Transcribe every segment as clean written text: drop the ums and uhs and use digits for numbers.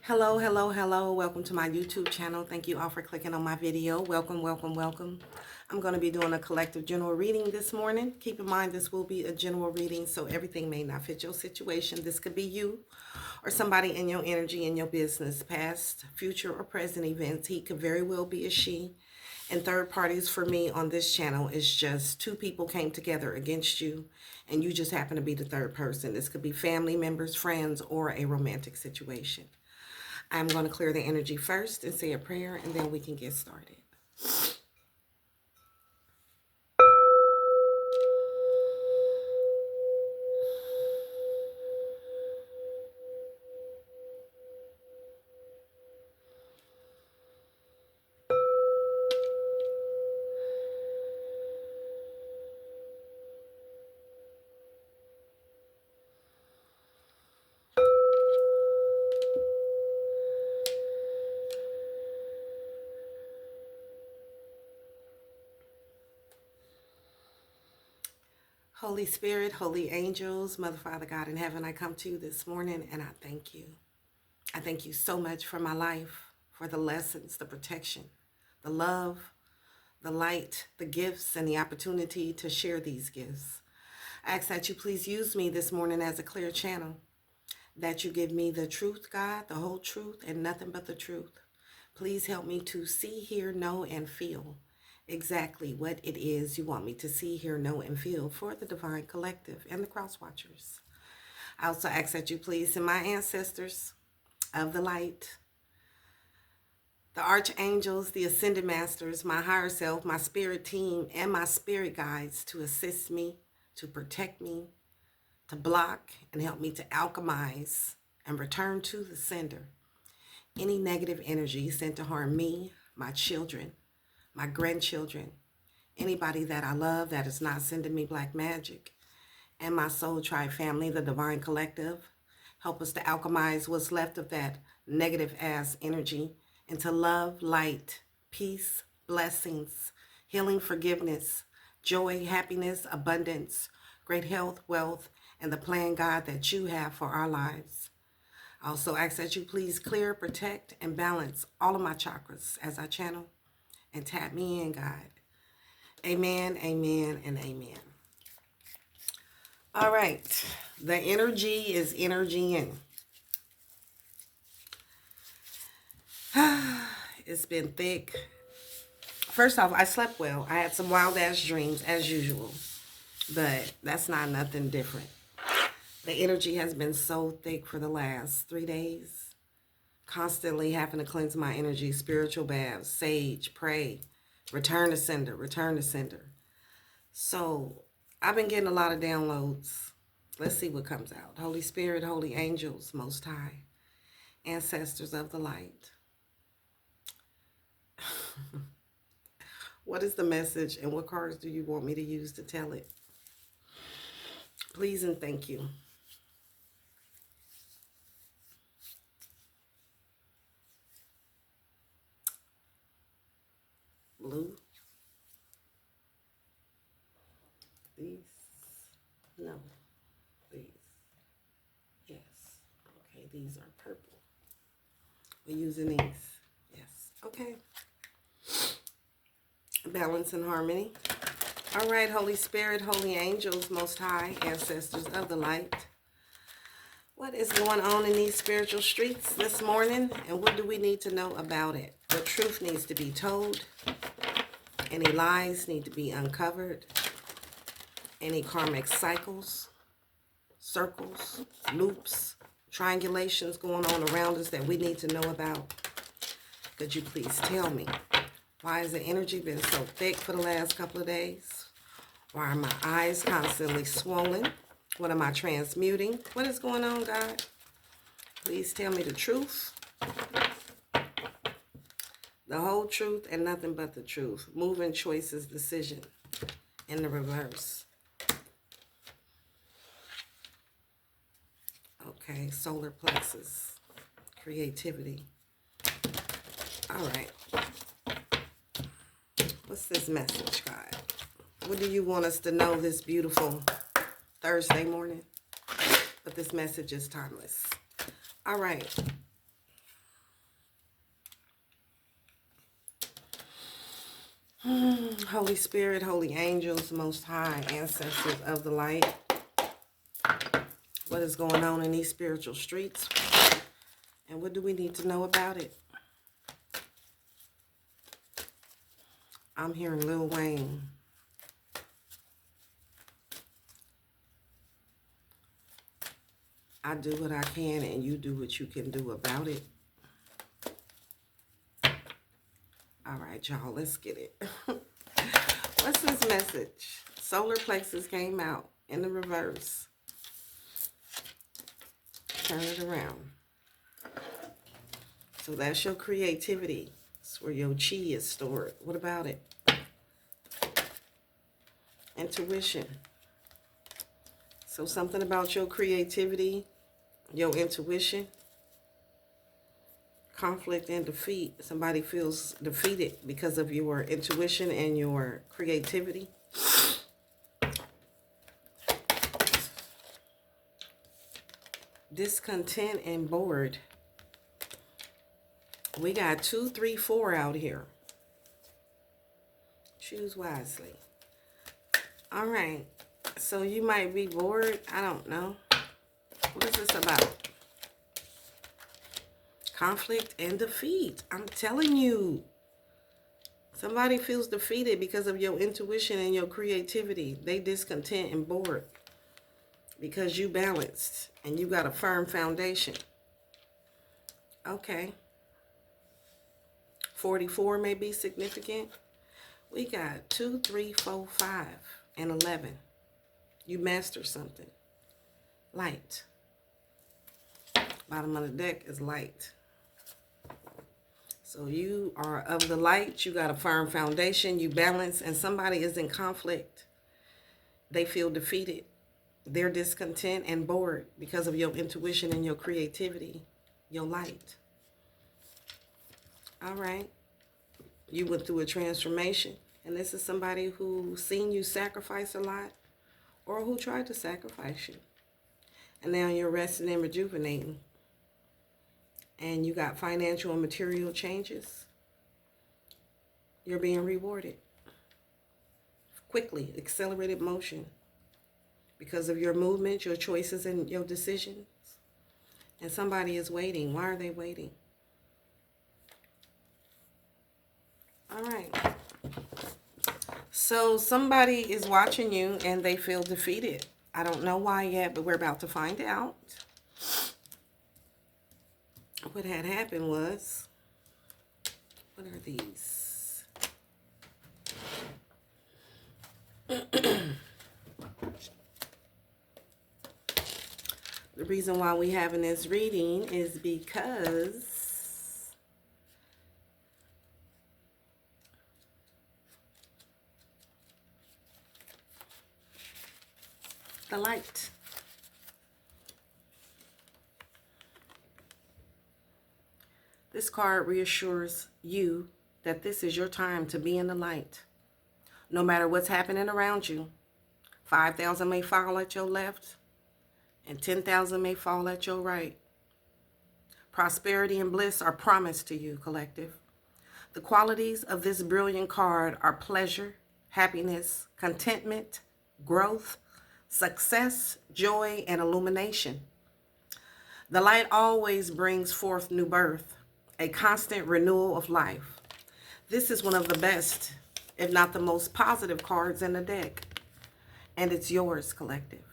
Hello, hello, hello. Welcome to my YouTube channel. Thank you all for clicking on my video. Welcome, welcome, welcome. I'm going to be doing a collective general reading this morning. Keep in mind this will be a general reading, so everything may not fit your situation. This could be you or somebody in your energy, in your business, past, future, or present events. He could very well be a she. And third parties for me on this channel is just two people came together against you and you just happen to be the third person. This could be family members, friends, or a romantic situation. I'm going to clear the energy first and say a prayer, and then we can get started. Holy Spirit, holy angels, Mother, Father, God in heaven, I come to you this morning and I thank you. I thank you so much for my life, for the lessons, the protection, the love, the light, the gifts, and the opportunity to share these gifts. I ask that you please use me this morning as a clear channel, that you give me the truth, God, the whole truth, and nothing but the truth. Please help me to see, hear, know, and feel exactly what it is you want me to see, hear, know, and feel for the Divine Collective and the Cross Watchers. I also ask that you please send my ancestors of the light, the archangels, the ascended masters, my higher self, my spirit team, and my spirit guides to assist me, to protect me, to block and help me to alchemize and return to the sender any negative energy sent to harm me, my children, my grandchildren, anybody that I love that is not sending me black magic, and my soul tribe family, the Divine Collective. Help us to alchemize what's left of that negative ass energy into love, light, peace, blessings, healing, forgiveness, joy, happiness, abundance, great health, wealth, and the plan, God, that you have for our lives. I also ask that you please clear, protect, and balance all of my chakras as I channel and tap me in, God. Amen, amen, and amen. All right. The energy is energy. It's been thick. First off, I slept well. I had some wild ass dreams as usual, but that's not nothing different. The energy has been so thick for the last 3 days. Constantly having to cleanse my energy, spiritual baths, sage, pray, return to sender, return to sender. So I've been getting a lot of downloads. Let's see what comes out. Holy Spirit, holy angels, Most High, ancestors of the light. What is the message and what cards do you want me to use to tell it? Please and thank you. Blue. These. No. These. Yes. Okay, these are purple. We're using these. Yes. Okay. Balance and harmony. All right, Holy Spirit, holy angels, Most High, ancestors of the light. What is going on in these spiritual streets this morning, and what do we need to know about it? What truth needs to be told? Any lies need to be uncovered? Any karmic cycles, circles, loops, triangulations going on around us that we need to know about? Could you please tell me? Why has the energy been so thick for the last couple of days? Why are my eyes constantly swollen? What am I transmuting? What is going on, God? Please tell me the truth. The whole truth and nothing but the truth. Moving choices, decision in the reverse. Okay, solar plexus, creativity. All right. What's this message, God? What do you want us to know this beautiful Thursday morning? But this message is timeless. All right. Holy Spirit, holy angels, most high ancestors of the light. What is going on in these spiritual streets? And what do we need to know about it? I'm hearing Lil Wayne. I do what I can and you do what you can do about it. All right, y'all, let's get it. What's this message? Solar plexus came out in the reverse. Turn it around. So that's your creativity. It's where your chi is stored. What about it? Intuition. So something about your creativity, your intuition, conflict and defeat. Somebody feels defeated because of your intuition and your creativity. Discontent and bored. We got 2, 3, 4 out here. Choose wisely. All right. So you might be bored. I don't know. What is this about? Conflict and defeat. I'm telling you. Somebody feels defeated because of your intuition and your creativity. They discontent and bored because you balanced and you got a firm foundation. Okay. 44 may be significant. We got 2, 3, 4, 5, and 11. You master something. Light. Bottom of the deck is light. So you are of the light. You got a firm foundation. You balance, and somebody is in conflict. They feel defeated. They're discontent and bored because of your intuition and your creativity. Your light. All right. You went through a transformation. And this is somebody who seen you sacrifice a lot or who tried to sacrifice you. And now you're resting and rejuvenating. And you got financial and material changes. You're being rewarded. Quickly, accelerated motion. Because of your movement, your choices, and your decisions. And somebody is waiting. Why are they waiting? All right. So somebody is watching you and they feel defeated. I don't know why yet, but we're about to find out. What had happened was, what are these? The reason why we having this reading is because the light. This card reassures you that this is your time to be in the light. No matter what's happening around you, 5,000 may fall at your left and 10,000 may fall at your right. Prosperity and bliss are promised to you, collective. The qualities of this brilliant card are pleasure, happiness, contentment, growth, success, joy, and illumination. The light always brings forth new birth, a constant renewal of life. This is one of the best, if not the most positive cards in the deck. And it's yours, collective.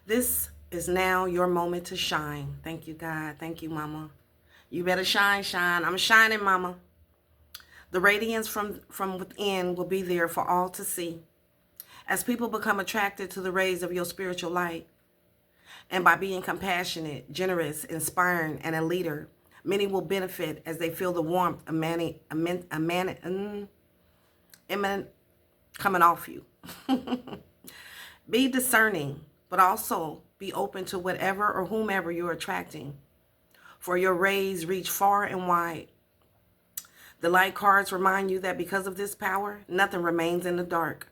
This is now your moment to shine. Thank you, God. Thank you, Mama. You better shine, shine. I'm shining, Mama. The radiance from within will be there for all to see. As people become attracted to the rays of your spiritual light, and by being compassionate, generous, inspiring, and a leader, many will benefit as they feel the warmth coming off you. Be discerning, but also be open to whatever or whomever you're attracting, for your rays reach far and wide. The light cards remind you that because of this power, nothing remains in the dark.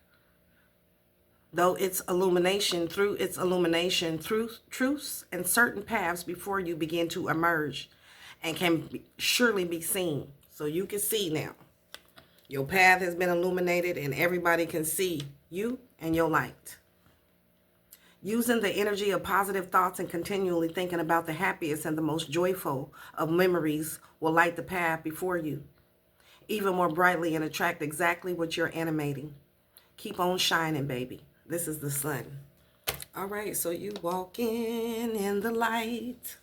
Though its illumination, truths and certain paths before you begin to emerge and can surely be seen. So you can see now. Your path has been illuminated and everybody can see you and your light. Using the energy of positive thoughts and continually thinking about the happiest and the most joyful of memories will light the path before you even more brightly and attract exactly what you're animating. Keep on shining, baby. This is the sun. All right, so you walking in the light,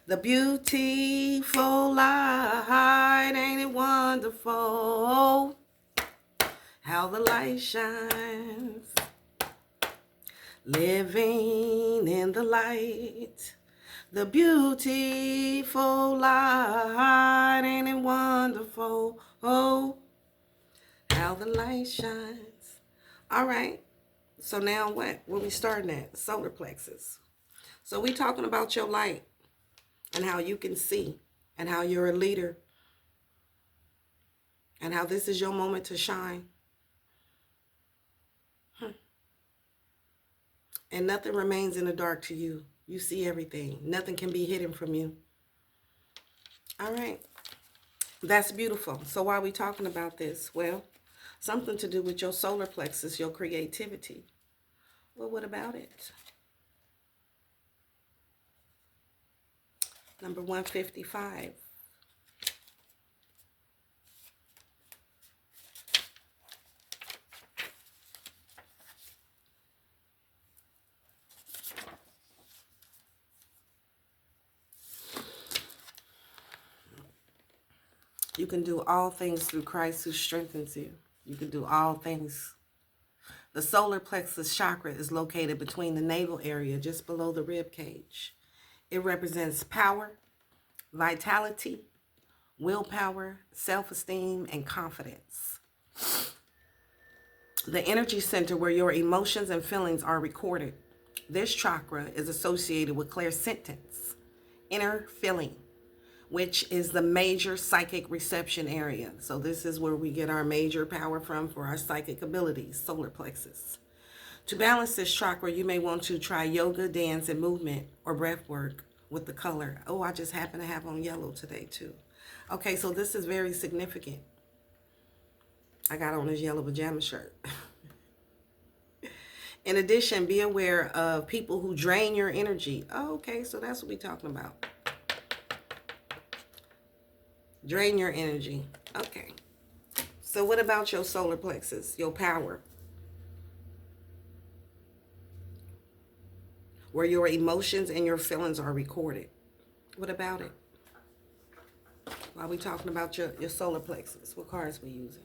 the beautiful light. Ain't it wonderful how the light shines? Living in the light, the beautiful light. Ain't it wonderful? Oh, how the light shines. All right. So now what? Where we starting at? Solar plexus. So we talking about your light and how you can see and how you're a leader and how this is your moment to shine. And nothing remains in the dark to you. You see everything. Nothing can be hidden from you. All right. That's beautiful. So why are we talking about this? Well, something to do with your solar plexus, your creativity. Well, what about it? Number 155. You can do all things through Christ who strengthens you. You can do all things. The solar plexus chakra is located between the navel area, just below the rib cage. It represents power, vitality, willpower, self-esteem, and confidence. The energy center where your emotions and feelings are recorded. This chakra is associated with clairsentience, inner feeling, which is the major psychic reception area. So this is where we get our major power from for our psychic abilities, solar plexus. To balance this chakra, you may want to try yoga, dance, and movement, or breath work with the color. Oh, I just happen to have on yellow today too. Okay, so this is very significant. I got on this yellow pajama shirt. In addition, be aware of people who drain your energy. Oh, okay, so that's what we're talking about. Drain your energy. Okay. So what about your solar plexus, your power? Where your emotions and your feelings are recorded. What about it? While we talking about your solar plexus, what cards we using?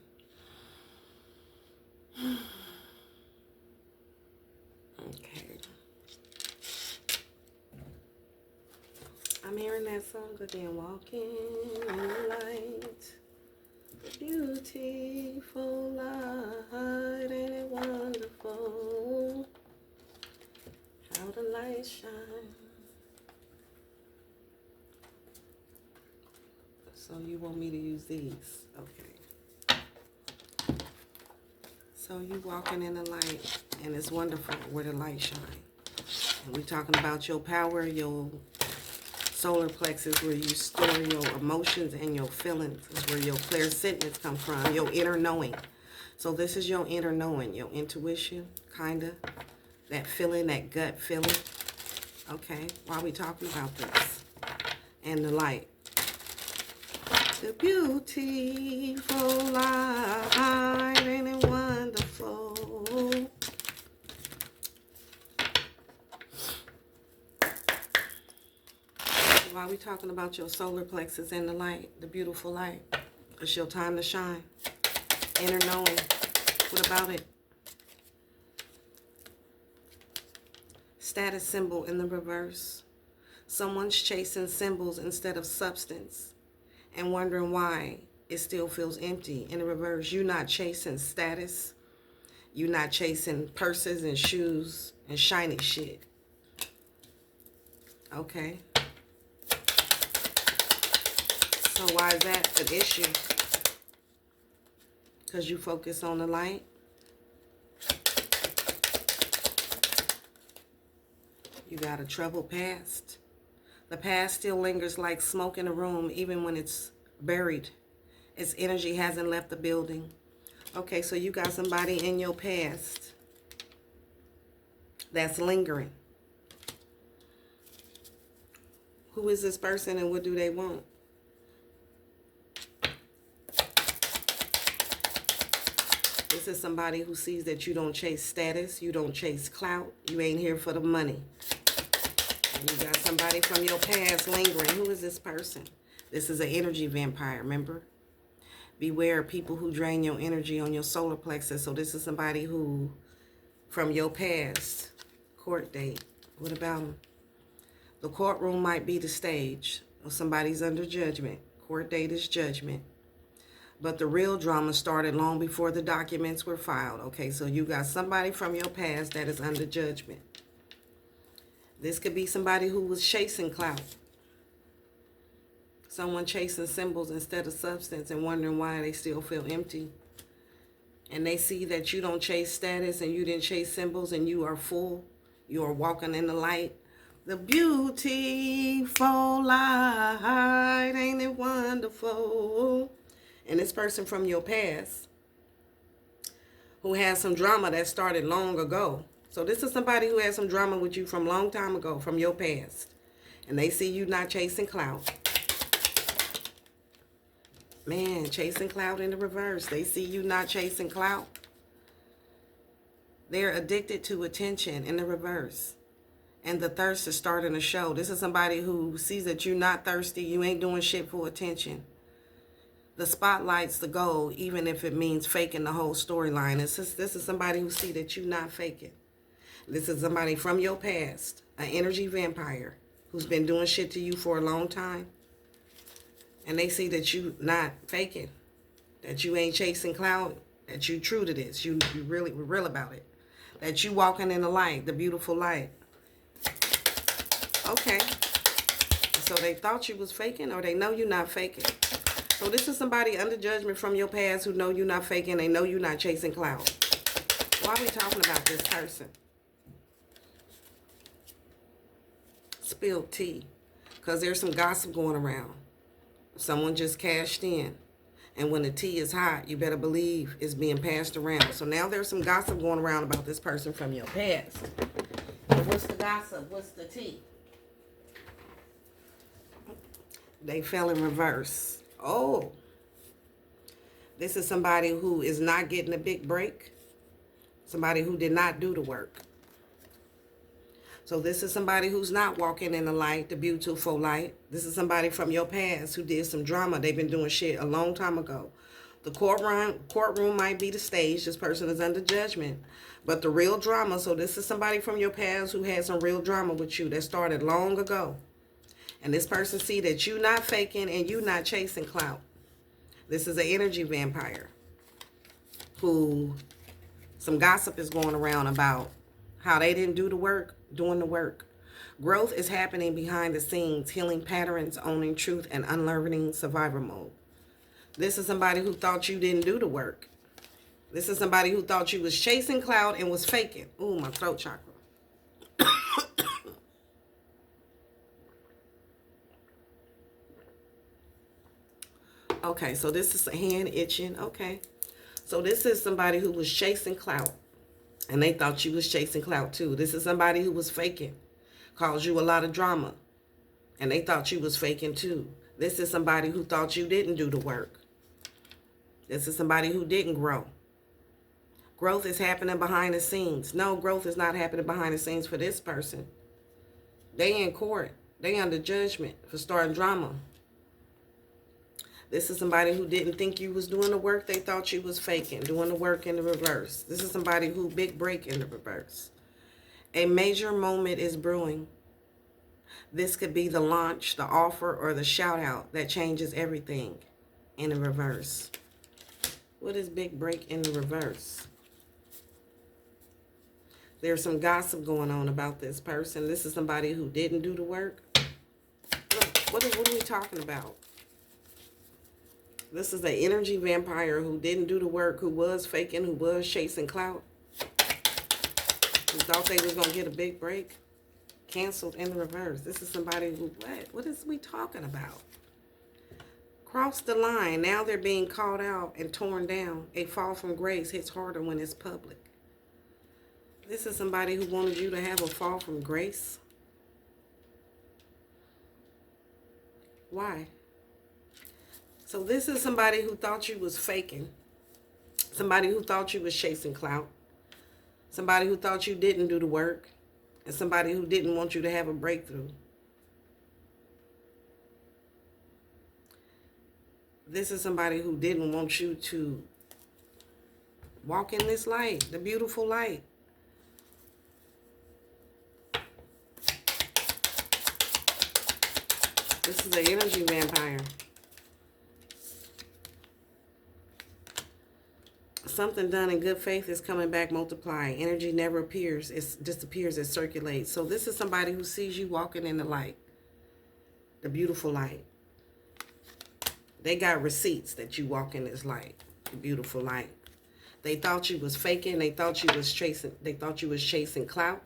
Okay. I'm hearing that song again. Walking in the light. The beautiful light. Ain't it wonderful how the light shines. So you want me to use these? Okay. So you walking in the light, and it's wonderful where the light shines. And we talking about your power, your solar plexus, where you store your emotions and your feelings, is where your clairsentience come from, your inner knowing. So this is your inner knowing, your intuition, kind of, that feeling, that gut feeling. Okay, why are we talking about this? And the light. The beautiful light, ain't it wonderful? Why are we talking about your solar plexus and the light, the beautiful light? It's your time to shine. Inner knowing. What about it? Status symbol in the reverse. Someone's chasing symbols instead of substance and wondering why it still feels empty. In the reverse, you're not chasing status. You're not chasing purses and shoes and shiny shit. Okay. So why is that an issue? Because you focus on the light. You got a troubled past. The past still lingers like smoke in a room, even when it's buried Its energy hasn't left the building. Okay, so you got somebody in your past that's lingering. Who is this person and what do they want? This is somebody who sees that you don't chase status, you don't chase clout, you ain't here for the money. And you got somebody from your past lingering. Who is this person? This is an energy vampire, remember? Beware of people who drain your energy on your solar plexus. So this is somebody who, from your past, court date. What about them? The courtroom might be the stage. Or somebody's under judgment. Court date is judgment. But the real drama started long before the documents were filed. Okay, so you got somebody from your past that is under judgment. This could be somebody who was chasing clout. Someone chasing symbols instead of substance and wondering why they still feel empty. And they see that you don't chase status and you didn't chase symbols and you are full. You are walking in the light. The beautiful light, ain't it wonderful? And this person from your past who has some drama that started long ago. So this is somebody who has some drama with you from a long time ago, from your past. And they see you not chasing clout. Man, chasing clout in the reverse. They see you not chasing clout. They're addicted to attention in the reverse. And the thirst is starting to show. This is somebody who sees that you're not thirsty. You ain't doing shit for attention. The spotlight's the goal, even if it means faking the whole storyline. This is somebody who see that you're not faking. This is somebody from your past, an energy vampire who's been doing shit to you for a long time. And they see that you not faking, that you ain't chasing clout, that you true to this, you really real about it, that you walking in the light, the beautiful light. Okay, so they thought you was faking, or they know you're not faking. So this is somebody under judgment from your past who know you're not faking, they know you're not chasing clout. Why are we talking about this person? Spilled tea, because there's some gossip going around. Someone just cashed in. And when the tea is hot, you better believe it's being passed around. So now there's some gossip going around about this person from your past. And what's the gossip? What's the tea? They fell in reverse. Oh. This is somebody who is not getting a big break. Somebody who did not do the work. So this is somebody who's not walking in the light, the beautiful light. This is somebody from your past who did some drama. They've been doing shit a long time ago. The courtroom might be the stage. This person is under judgment. But the real drama, so this is somebody from your past who had some real drama with you that started long ago. And this person see that you not faking and you not chasing clout. This is an energy vampire who some gossip is going around about how they didn't do the work. Doing the work. Growth is happening behind the scenes, healing patterns, owning truth, and unlearning survivor mode. This is somebody who thought you didn't do the work. This is somebody who thought you was chasing clout and was faking. Ooh, my throat chakra. Okay, so this is a hand itching. Okay. So this is somebody who was chasing clout. And they thought you was chasing clout too. This is somebody who was faking. Caused you a lot of drama. And they thought you was faking too. This is somebody who thought you didn't do the work. This is somebody who didn't grow. Growth is happening behind the scenes. No, growth is not happening behind the scenes for this person. They in court. They under judgment for starting drama. This is somebody who didn't think you was doing the work. They thought you was faking, doing the work in the reverse. This is somebody who big break in the reverse. A major moment is brewing. This could be the launch, the offer, or the shout out that changes everything in the reverse. What is big break in the reverse? There's some gossip going on about this person. This is somebody who didn't do the work. Look, what are we talking about? This is an energy vampire who didn't do the work, who was faking, who was chasing clout, who thought they was going to get a big break. Canceled in the reverse. This is somebody who, what is we talking about? Cross the line. Now they're being called out and torn down. A fall from grace hits harder when it's public. This is somebody who wanted you to have a fall from grace. Why? So this is somebody who thought you was faking. Somebody who thought you was chasing clout. Somebody who thought you didn't do the work. And somebody who didn't want you to have a breakthrough. This is somebody who didn't want you to walk in this light, the beautiful light. This is an energy vampire. Something done in good faith is coming back multiplied. Energy never appears. It disappears. It circulates. So this is somebody who sees you walking in the light. The beautiful light. They got receipts that you walk in this light. The beautiful light. They thought you was faking. They thought you was chasing clout.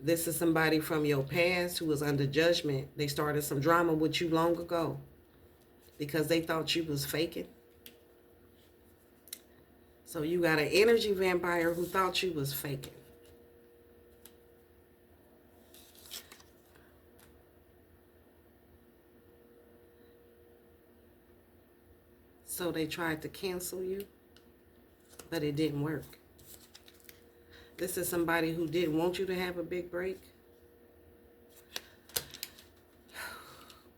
This is somebody from your past who was under judgment. They started some drama with you long ago because they thought you was faking. So you got an energy vampire who thought you was faking. So they tried to cancel you, but it didn't work. This is somebody who didn't want you to have a big break.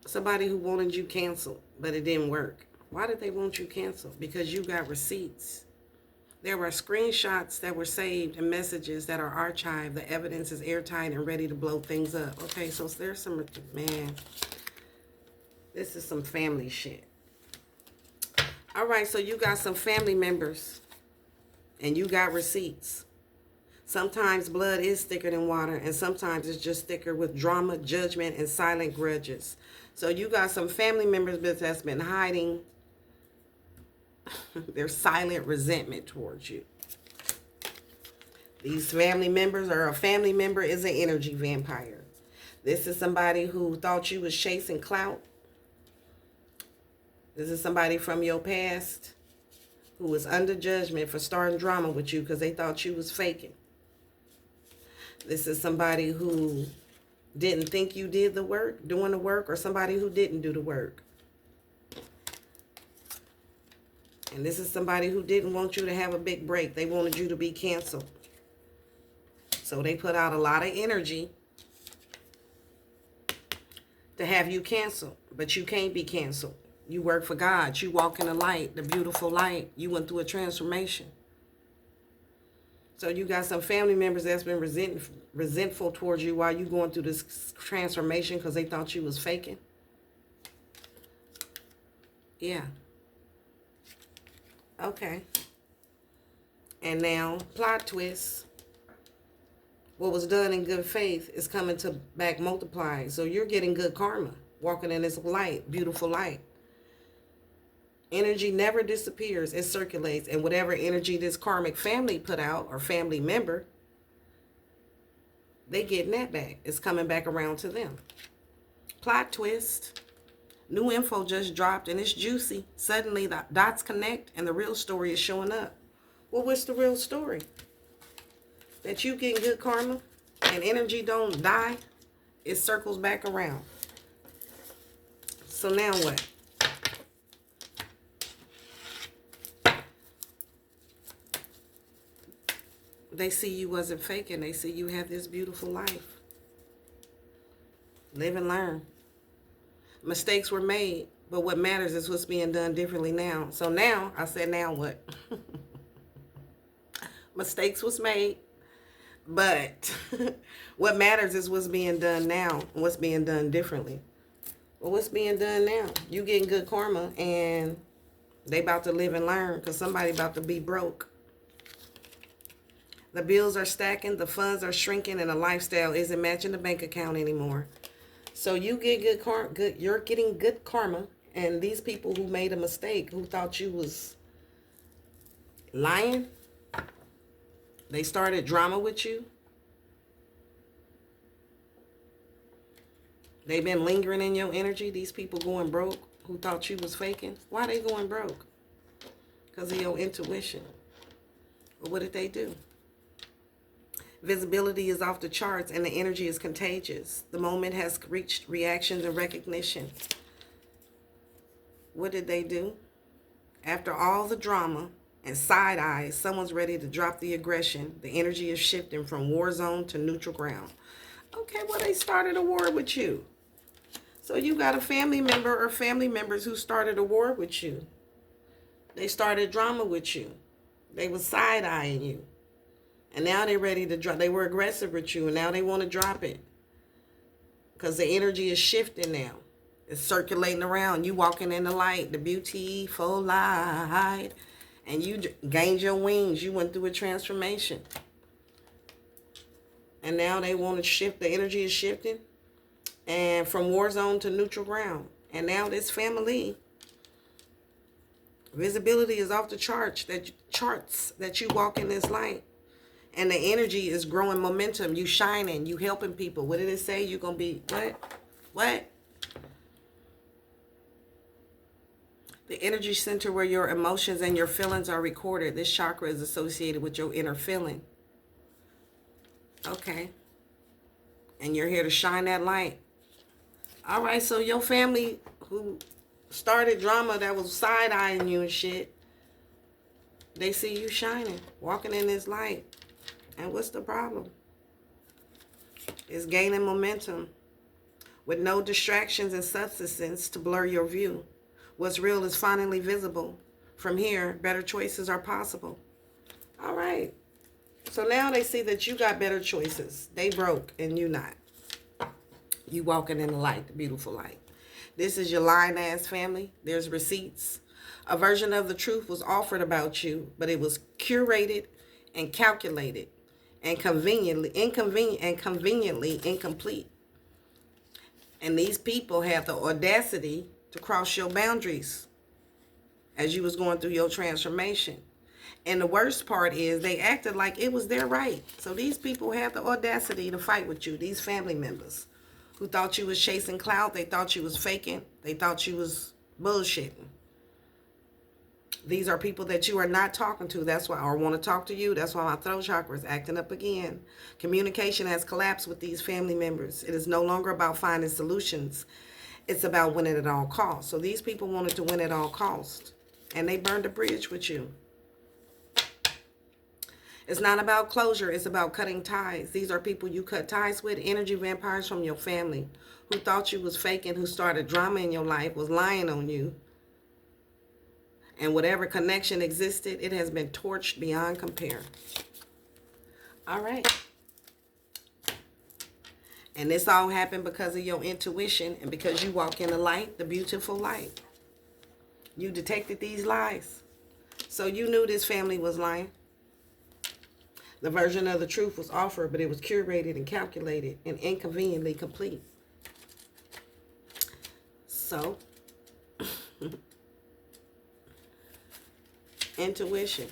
Somebody who wanted you canceled, but it didn't work. Why did they want you canceled? Because you got receipts. There were screenshots that were saved and messages that are archived. The evidence is airtight and ready to blow things up. Okay, so there's some, man, this is some family shit. All right, so you got some family members and you got receipts. Sometimes blood is thicker than water, and sometimes it's just thicker with drama, judgment, and silent grudges. So you got some family members that's been hiding their silent resentment towards you. These family members, or a family member, is an energy vampire. This is somebody who thought you was chasing clout. This is somebody from your past who was under judgment for starting drama with you because they thought you was faking. This is somebody who didn't think you did the work, doing the work, or somebody who didn't do the work. And this is somebody who didn't want you to have a big break. They wanted you to be canceled. So they put out a lot of energy to have you canceled. But you can't be canceled. You work for God. You walk in the light, the beautiful light. You went through a transformation. So you got some family members that's been resentful towards you while you going through this transformation because they thought you was faking. Yeah. Okay. And now, plot twist. What was done in good faith is coming to back multiplied. So you're getting good karma, walking in this light, beautiful light. Energy never disappears. It circulates. And whatever energy this karmic family put out, or family member, they getting that back. It's coming back around to them. Plot twist. New info just dropped and it's juicy. Suddenly the dots connect and the real story is showing up. Well, what's the real story? That you getting good karma and energy don't die. It circles back around. So now what? They see you wasn't faking. They see you have this beautiful life. Live and learn. Mistakes were made, but what matters is what's being done differently now. So now, I said, now what? Mistakes was made, but what matters is what's being done now, what's being done differently. Well, what's being done now? You getting good karma, and they about to live and learn because somebody about to be broke. The bills are stacking, the funds are shrinking, and the lifestyle isn't matching the bank account anymore. So you get good karma. You're getting good karma, and these people who made a mistake, who thought you was lying, they started drama with you. They've been lingering in your energy. These people going broke, who thought you was faking, why they going broke? Because of your intuition. But what did they do? Visibility is off the charts and the energy is contagious. The moment has reached reactions and recognition. What did they do? After all the drama and side eyes, someone's ready to drop the aggression. The energy is shifting from war zone to neutral ground. Okay, well, they started a war with you. So you got a family member or family members who started a war with you. They started drama with you. They was side-eyeing you. And now they're ready to drop. They were aggressive with you, and now they want to drop it. Because the energy is shifting now. It's circulating around. You walking in the light, the beautiful light. And you gained your wings. You went through a transformation. And now they want to shift. The energy is shifting. And from war zone to neutral ground. And now this family, visibility is off the charts that you walk in this light. And the energy is growing momentum. You shining. You helping people. What did it say? You're going to be, what? The energy center where your emotions and your feelings are recorded. This chakra is associated with your inner feeling. Okay. And you're here to shine that light. All right, so your family who started drama that was side-eyeing you and shit, they see you shining, walking in this light. And what's the problem? It's gaining momentum with no distractions and substances to blur your view. What's real is finally visible. From here, better choices are possible. All right. So now they see that you got better choices. They broke and you not. You walking in the light, the beautiful light. This is your lying-ass family. There's receipts. A version of the truth was offered about you, but it was curated and calculated and conveniently incomplete. And these people have the audacity to cross your boundaries as you was going through your transformation. And the worst part is they acted like it was their right. So these people have the audacity to fight with you, these family members who thought you was chasing clout. They thought you was faking. They thought you was bullshitting. These are people that you are not talking to. That's why I want to talk to you. That's why my throat chakra is acting up again. Communication has collapsed with these family members. It is no longer about finding solutions. It's about winning at all costs. So these people wanted to win at all costs. And they burned a bridge with you. It's not about closure. It's about cutting ties. These are people you cut ties with. Energy vampires from your family who thought you was faking, who started drama in your life, was lying on you. And whatever connection existed, it has been torched beyond compare. All right. And this all happened because of your intuition and because you walk in the light, the beautiful light. You detected these lies. So you knew this family was lying. The version of the truth was offered, but it was curated and calculated and inconveniently complete. So, intuition.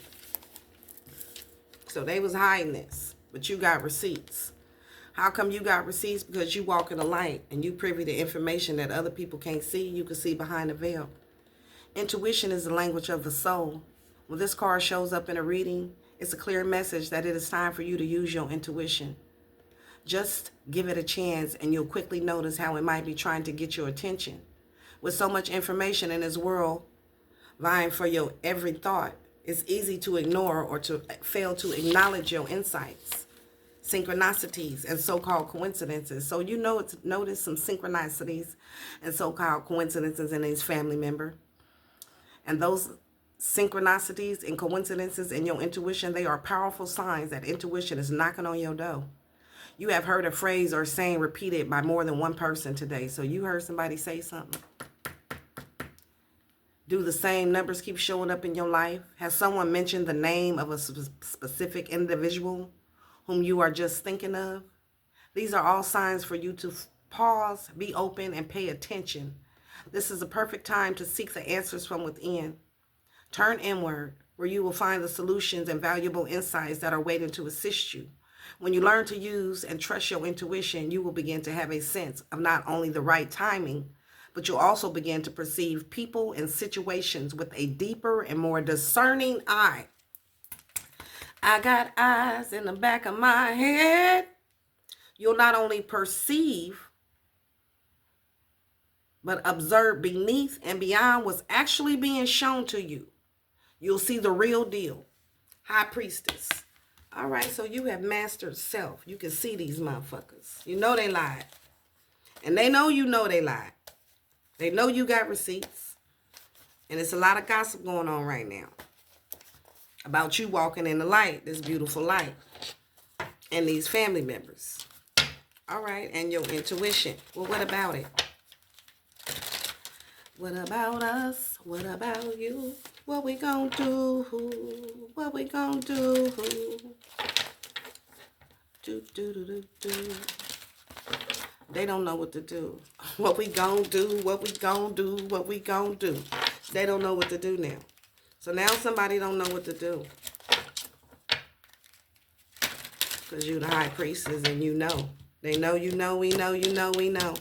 So they was hiding this, but you got receipts. How come you got receipts? Because you walk in the light and you privy to information that other people can't see. You can see behind the veil. Intuition is the language of the soul. When this card shows up in a reading, it's a clear message that it is time for you to use your intuition. Just give it a chance and you'll quickly notice how it might be trying to get your attention. With so much information in this world vying for your every thought, it's easy to ignore or to fail to acknowledge your insights, synchronicities, and so-called coincidences. So you know, notice some synchronicities and so-called coincidences in his family member. And those synchronicities and coincidences in your intuition, they are powerful signs that intuition is knocking on your door. You have heard a phrase or saying repeated by more than one person today. So you heard somebody say something. Do the same numbers keep showing up in your life? Has someone mentioned the name of a specific individual whom you are just thinking of? These are all signs for you to pause, be open, and pay attention. This is a perfect time to seek the answers from within. Turn inward, where you will find the solutions and valuable insights that are waiting to assist you. When you learn to use and trust your intuition, you will begin to have a sense of not only the right timing, but you'll also begin to perceive people and situations with a deeper and more discerning eye. I got eyes in the back of my head. You'll not only perceive, but observe beneath and beyond what's actually being shown to you. You'll see the real deal. High Priestess. All right, so you have mastered self. You can see these motherfuckers. You know they lied. And they know they lied. They know you got receipts. And it's a lot of gossip going on right now about you walking in the light, this beautiful light, and these family members. All right, and your intuition. Well, what about it? What about us? What about you? What we gonna do? What we gonna do? Do. They don't know what to do. What we gonna do? What we gonna do? What we gonna do? They don't know what to do now. So now somebody don't know what to do. Because you the high priestess and you know. They know, you know, we know, you know, we know.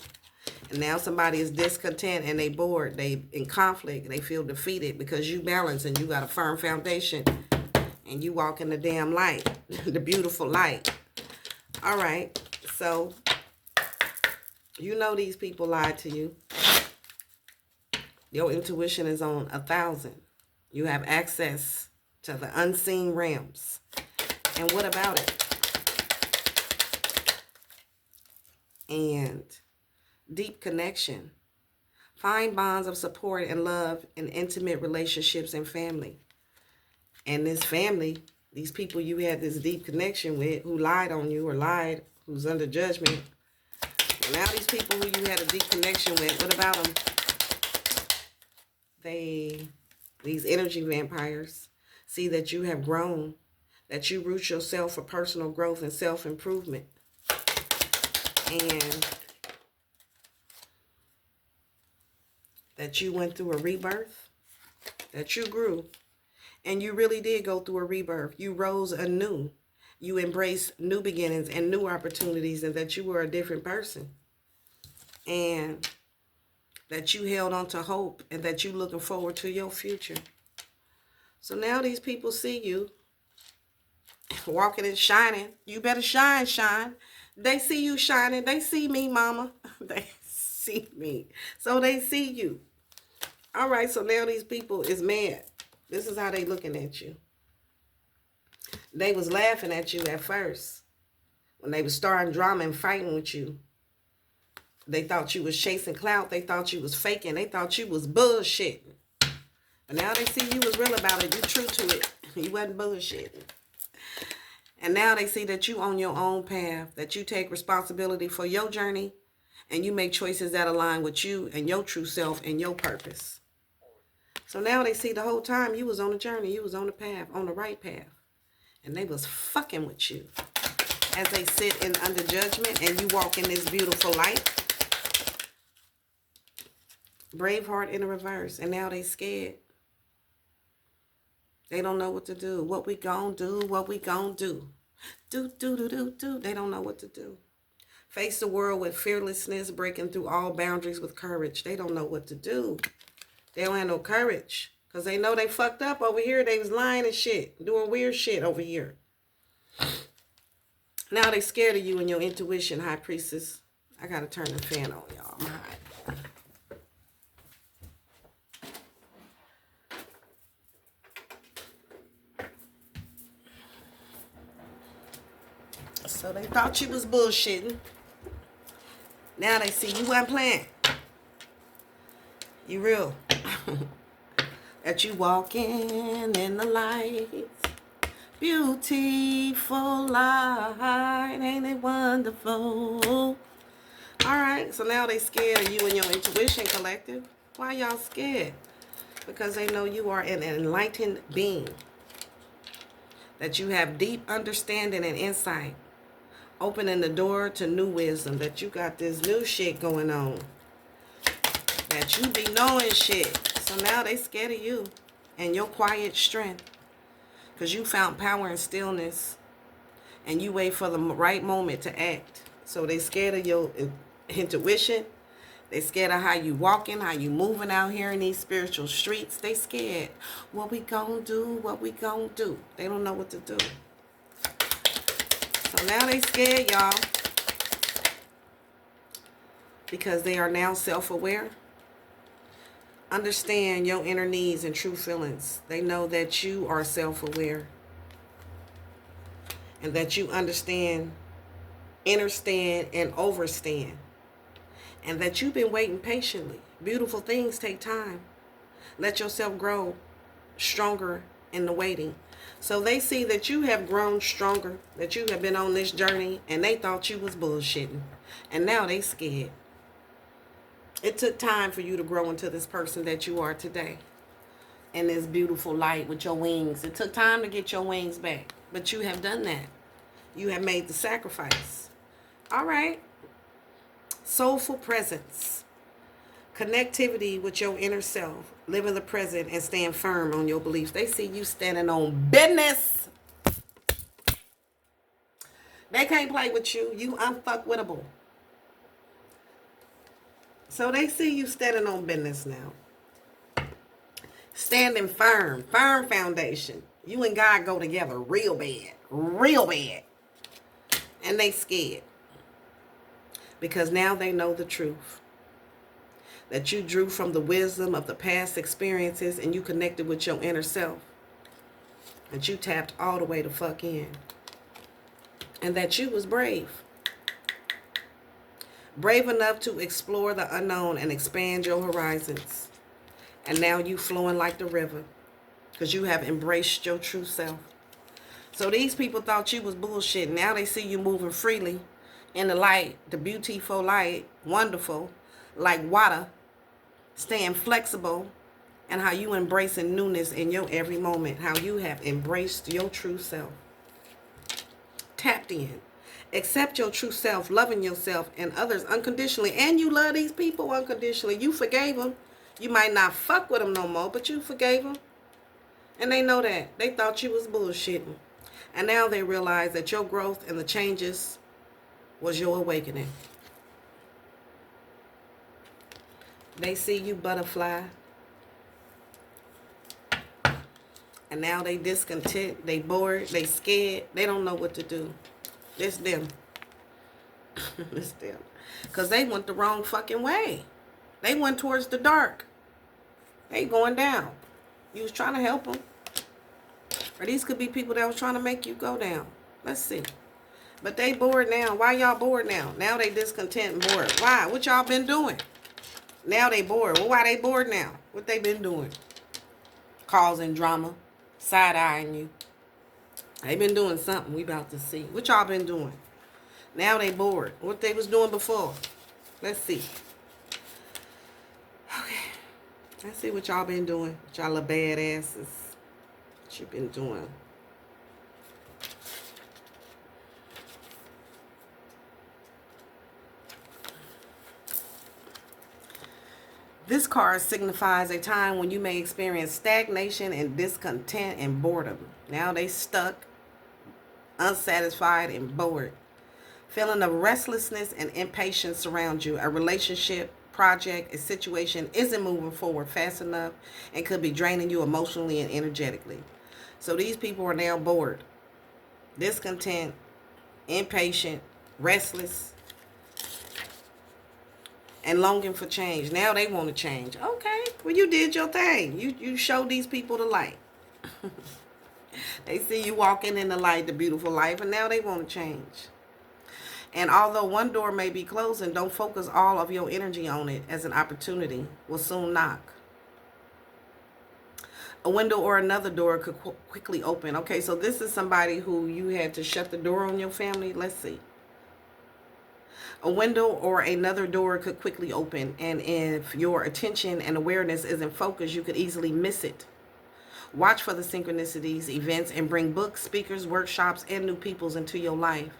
And now somebody is discontent and they bored. They in conflict. They feel defeated because you balance and you got a firm foundation. And you walk in the damn light. The beautiful light. All right. So, you know these people lied to you. Your intuition is on 1,000. You have access to the unseen realms. And what about it? And deep connection. Find bonds of support and love in intimate relationships and family. And this family, these people you had this deep connection with, who lied on you or lied, who's under judgment. And now these people who you had a deep connection with, what about them? These energy vampires, see that you have grown, that you root yourself for personal growth and self-improvement. And that you went through a rebirth, that you grew, and you really did go through a rebirth. You rose anew. You embraced new beginnings and new opportunities, and that you were a different person. And that you held on to hope, and that you looking forward to your future. So now these people see you walking and shining. You better shine, shine. They see you shining. They see me, mama. They see me. So they see you. All right, so now these people is mad. This is how they looking at you. They was laughing at you at first. When they was starting drama and fighting with you. They thought you was chasing clout. They thought you was faking. They thought you was bullshitting. But now they see you was real about it. You true to it. You wasn't bullshitting. And now they see that you on your own path. That you take responsibility for your journey. And you make choices that align with you and your true self and your purpose. So now they see the whole time you was on a journey. You was on the path, on the right path. And they was fucking with you. As they sit in under judgment and you walk in this beautiful light. Braveheart in the reverse. And now they scared. They don't know what to do. What we gonna do? What we gonna do? Do. They don't know what to do. Face the world with fearlessness, breaking through all boundaries with courage. They don't know what to do. They don't have no courage. Because they know they fucked up over here. They was lying and shit. Doing weird shit over here. Now they scared of you and your intuition, High Priestess. I gotta turn the fan on, y'all. I'm hot. So they thought you was bullshitting. Now they see you weren't playing. You real. That you walking in the light. Beautiful light. Ain't it wonderful? Alright, so now they scared of you and your intuition, collective. Why y'all scared? Because they know you are an enlightened being. That you have deep understanding and insight. Opening the door to new wisdom. That you got this new shit going on. That you be knowing shit. So now they scared of you. And your quiet strength. Because you found power and stillness. And you wait for the right moment to act. So they scared of your intuition. They scared of how you walking, how you moving out here in these spiritual streets. They scared. What we gonna do? What we gonna do? They don't know what to do. So now they scared, y'all. Because they are now self-aware. Understand your inner needs and true feelings. They know that you are self-aware. And that you understand, understand, and overstand. And that you've been waiting patiently. Beautiful things take time. Let yourself grow stronger in the waiting. So they see that you have grown stronger, that you have been on this journey, and they thought you was bullshitting. And now they scared. It took time for you to grow into this person that you are today. In this beautiful light with your wings. It took time to get your wings back. But you have done that. You have made the sacrifice. All right. Soulful presence. Connectivity with your inner self. Live in the present and stand firm on your beliefs. They see you standing on business. They can't play with you. You unfuckwittable. So they see you standing on business now. Standing firm. Firm foundation. You and God go together real bad. Real bad. And they scared. Because now they know the truth. That you drew from the wisdom of the past experiences and you connected with your inner self. That you tapped all the way the fuck in. And that you was brave. Brave enough to explore the unknown and expand your horizons. And now you flowing like the river. Because you have embraced your true self. So these people thought you was bullshit. Now they see you moving freely in the light, the beautiful light, wonderful, like water, staying flexible, and how you embracing newness in your every moment. How you have embraced your true self. Tapped in. Accept your true self, loving yourself and others unconditionally. And you love these people unconditionally. You forgave them. You might not fuck with them no more, but you forgave them. And they know that. They thought you was bullshitting. And now they realize that your growth and the changes was your awakening. They see you butterfly. And now they discontent. They bored. They scared. They don't know what to do. It's them. It's them. Because they went the wrong fucking way. They went towards the dark. They going down. You was trying to help them. Or these could be people that was trying to make you go down. Let's see. But they bored now. Why y'all bored now? Now they discontent and bored. Why? What y'all been doing? Now they bored. Well, why they bored now? What they been doing? Causing drama. Side-eyeing you. They been doing something. We about to see. What y'all been doing? Now they bored. What they was doing before? Let's see. Okay. Let's see what y'all been doing. What y'all little badasses. What you been doing? This card signifies a time when you may experience stagnation and discontent and boredom. Now they stuck, unsatisfied, and bored. Feeling of restlessness and impatience surround you. A relationship, project, a situation isn't moving forward fast enough and could be draining you emotionally and energetically. So these people are now bored, discontent, impatient, restless, and longing for change. Now they want to change. Okay, well, you did your thing. You showed these people the light. They see you walking in the light, the beautiful life, and now they want to change. And although one door may be closing, don't focus all of your energy on it, as an opportunity will soon knock. A window or another door could quickly open. Okay, so this is somebody who you had to shut the door on your family. Let's see. A window or another door could quickly open, and if your attention and awareness isn't focused, you could easily miss it. Watch for the synchronicities, events, and bring books, speakers, workshops, and new peoples into your life.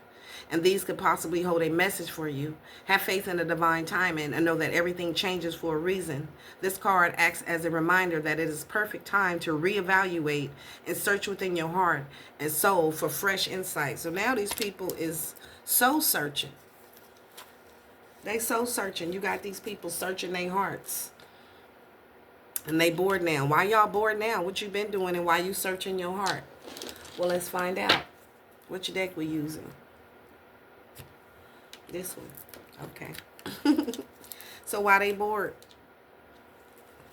And these could possibly hold a message for you. Have faith in the divine timing and know that everything changes for a reason. This card acts as a reminder that it is perfect time to reevaluate and search within your heart and soul for fresh insight. So now these people is soul searching. They soul searching. You got these people searching their hearts. And they bored now. Why y'all bored now? What you been doing and why you searching your heart? Well, let's find out. Which deck we using? This one. Okay. So why they bored?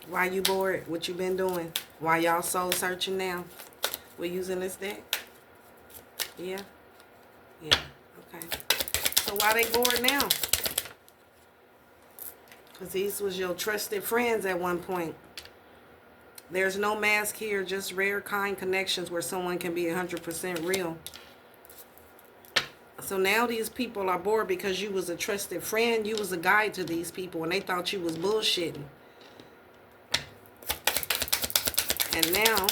Why you bored? What you been doing? Why y'all soul searching now? We using this deck? Yeah? Yeah. Okay. So why they bored now? Because these was your trusted friends at one point. There's no mask here, just rare, kind connections where someone can be 100% real. So now these people are bored because you was a trusted friend. You was a guide to these people and they thought you was bullshitting. And now,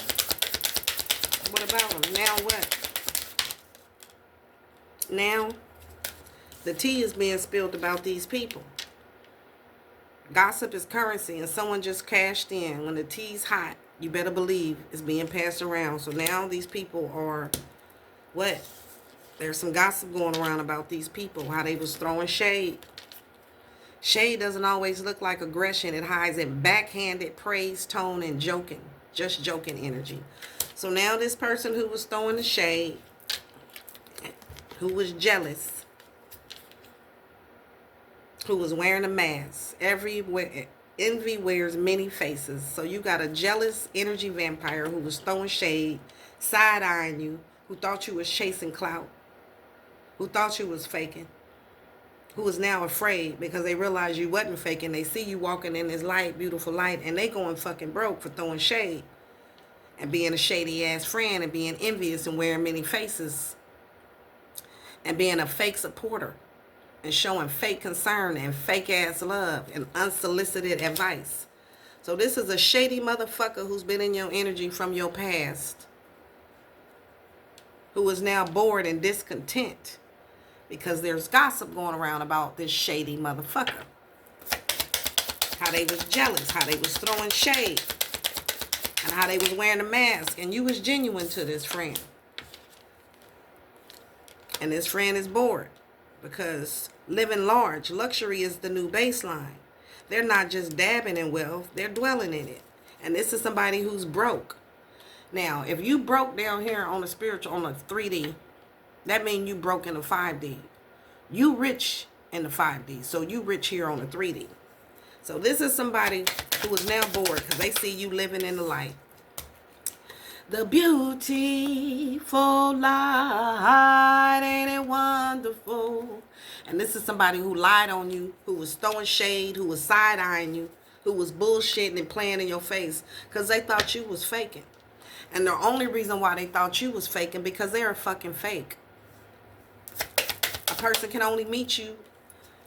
what about them? Now what? Now, the tea is being spilled about these people. Gossip is currency and someone just cashed in. When the tea's hot, you better believe it's being passed around. So now these people are, what? There's some gossip going around about these people, how they was throwing shade. Shade doesn't always look like aggression. It hides in backhanded praise, tone, and joking. Just joking energy. So now this person who was throwing the shade, who was jealous, who was wearing a mask. Everywhere, envy wears many faces. So you got a jealous energy vampire who was throwing shade, side-eyeing you, who thought you was chasing clout, who thought you was faking, who is now afraid because they realize you wasn't faking. They see you walking in this light, beautiful light, and they going fucking broke for throwing shade and being a shady ass friend and being envious and wearing many faces and being a fake supporter and showing fake concern and fake ass love and unsolicited advice. So this is a shady motherfucker who's been in your energy from your past, who is now bored and discontent because there's gossip going around about this shady motherfucker. How they was jealous, how they was throwing shade, and how they was wearing a mask. And you was genuine to this friend. And this friend is bored because living large, luxury is the new baseline. They're not just dabbing in wealth, they're dwelling in it. And this is somebody who's broke. Now, if you broke down here on the spiritual, on the 3D, that means you broke in the 5D. You rich in the 5D, so you rich here on the 3D. So this is somebody who is now bored because they see you living in the light. The beautiful light, ain't it wonderful? And this is somebody who lied on you, who was throwing shade, who was side-eyeing you, who was bullshitting and playing in your face because they thought you was faking. And the only reason why they thought you was faking because they're a fucking fake. A person can only meet you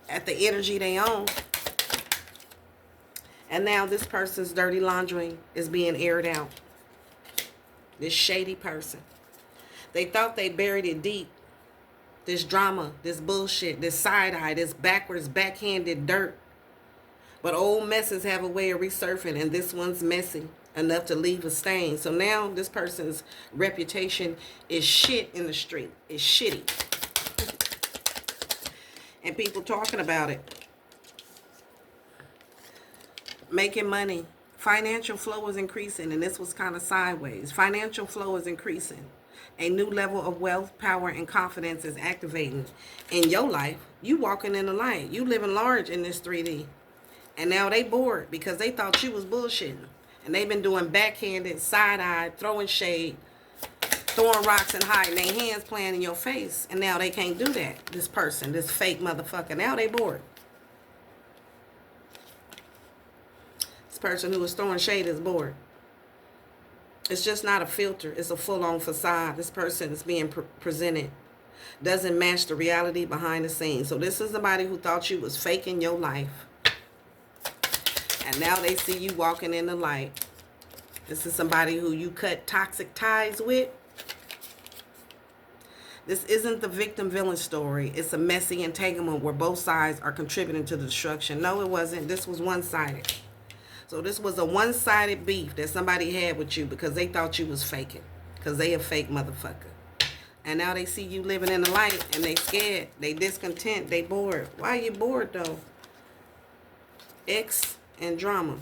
at the energy they own. And now this person's dirty laundry is being aired out. This shady person. They thought they buried it deep. This drama, this bullshit, this side-eye, this backwards, backhanded dirt. But old messes have a way of resurfacing, and this one's messy enough to leave a stain. So now this person's reputation is shit in the street. It's shitty. And people talking about it. Making money. Financial flow is increasing, and this was kind of sideways. Financial flow is increasing. A new level of wealth, power, and confidence is activating in your life. You walking in the light. You living large in this 3D. And now they bored because they thought you was bullshitting. And they've been doing backhanded, side-eyed, throwing shade, throwing rocks and hiding their hands playing in your face. And now they can't do that. This person, this fake motherfucker. Now they bored. This person who was throwing shade is bored. It's just not a filter. It's a full-on facade. This person is being presented doesn't match the reality behind the scenes. So this is somebody who thought you was faking your life. And now they see you walking in the light. This is somebody who you cut toxic ties with. This isn't the victim-villain story. It's a messy entanglement where both sides are contributing to the destruction. No, it wasn't. This was one-sided. So this was a one-sided beef that somebody had with you because they thought you was faking. Because they a fake motherfucker. And now they see you living in the light and they scared. They discontent. They bored. Why are you bored though? X and drama.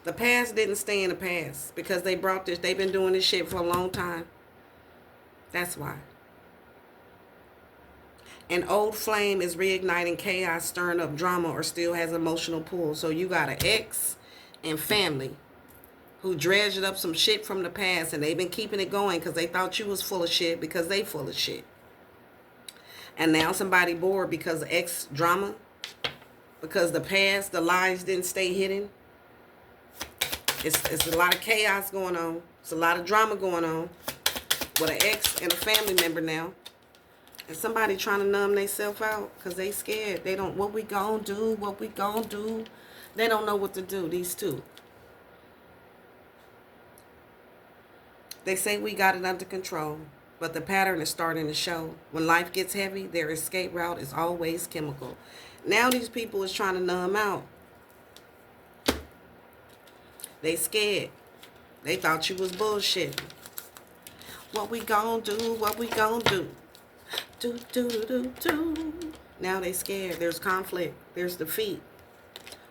The past didn't stay in the past because they brought this. They've been doing this shit for a long time. That's why. An old flame is reigniting chaos, stirring up drama, or still has emotional pull. So you got an ex and family who dredged up some shit from the past, and they've been keeping it going because they thought you was full of shit because they full of shit. And now somebody bored because of ex drama, because the past, the lies didn't stay hidden. It's a lot of chaos going on. It's a lot of drama going on with an ex and a family member now. And somebody trying to numb themselves out because they scared. They don't, what we gonna do, what we gonna do. They don't know what to do, these two. They say we got it under control, but the pattern is starting to show. When life gets heavy, their escape route is always chemical. Now these people is trying to numb out. They scared. They thought you was bullshitting. What we gonna do, what we gonna do. Do, do, do, do, do. Now they scared. There's conflict. There's defeat.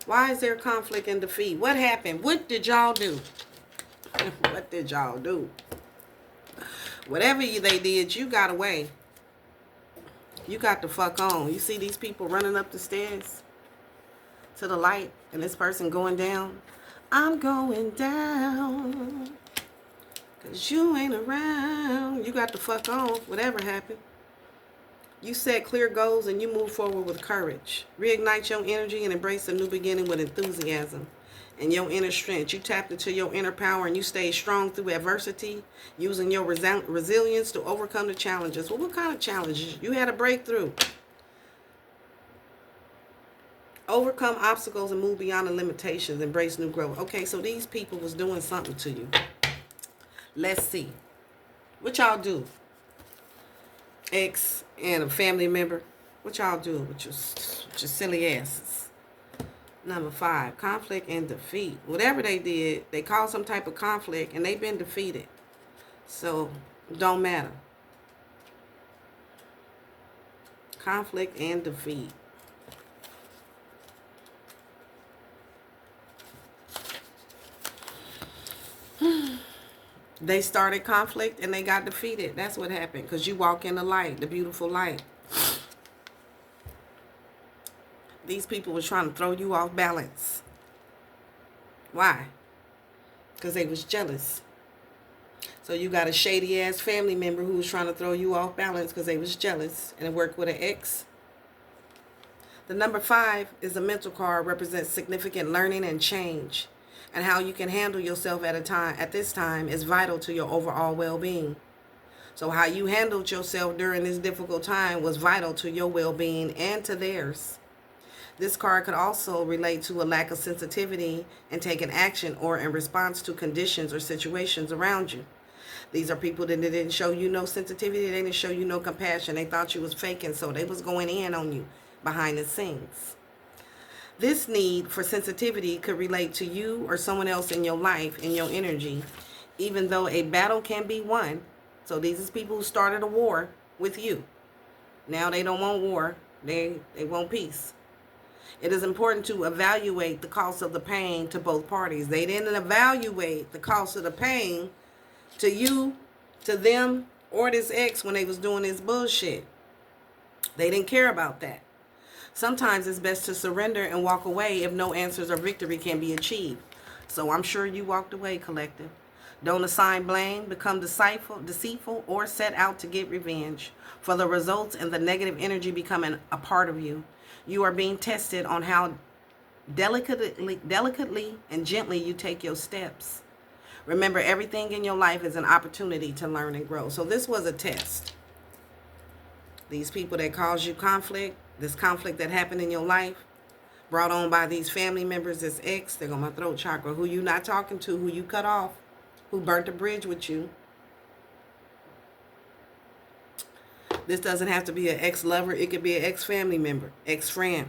Why is there conflict and defeat? What happened? What did y'all do? What did y'all do? Whatever they did, you got away. You got the fuck on. You see these people running up the stairs to the light and this person going down. I'm going down because you ain't around. You got the fuck on. Whatever happened. You set clear goals and you move forward with courage. Reignite your energy and embrace a new beginning with enthusiasm and your inner strength. You tapped into your inner power and you stayed strong through adversity, using your resilience to overcome the challenges. Well, what kind of challenges? You had a breakthrough. Overcome obstacles and move beyond the limitations. Embrace new growth. Okay, so these people was doing something to you. Let's see. What y'all do? Ex and a family member. What y'all do with your silly asses? Number 5, conflict and defeat. Whatever they did, they caused some type of conflict and they've been defeated. So, don't matter. Conflict and defeat. They started conflict and they got defeated. That's what happened. Because you walk in the light, the beautiful light. These people were trying to throw you off balance. Why? Because they was jealous. So you got a shady ass family member who was trying to throw you off balance because they was jealous. And it worked with an ex. The number 5 is a mental card, represents significant learning and change. And how you can handle yourself at this time is vital to your overall well-being. So how you handled yourself during this difficult time was vital to your well-being and to theirs. This card could also relate to a lack of sensitivity in taking action or in response to conditions or situations around you. These are people that didn't show you no sensitivity. They didn't show you no compassion. They thought you was faking, so they was going in on you behind the scenes. This need for sensitivity could relate to you or someone else in your life, in your energy, even though a battle can be won. So these are people who started a war with you. Now they don't want war. They want peace. It is important to evaluate the cost of the pain to both parties. They didn't evaluate the cost of the pain to you, to them, or this ex when they was doing this bullshit. They didn't care about that. Sometimes it's best to surrender and walk away if no answers or victory can be achieved. So I'm sure you walked away, collective. Don't assign blame, become deceitful, or set out to get revenge for the results and the negative energy becoming a part of you. You are being tested on how delicately and gently you take your steps. Remember, everything in your life is an opportunity to learn and grow. So this was a test. These people that caused you conflict, this conflict that happened in your life, brought on by these family members, this ex, they're on my throat chakra, who you not talking to, who you cut off, who burnt the bridge with you. This doesn't have to be an ex-lover. It could be an ex-family member, ex-friend.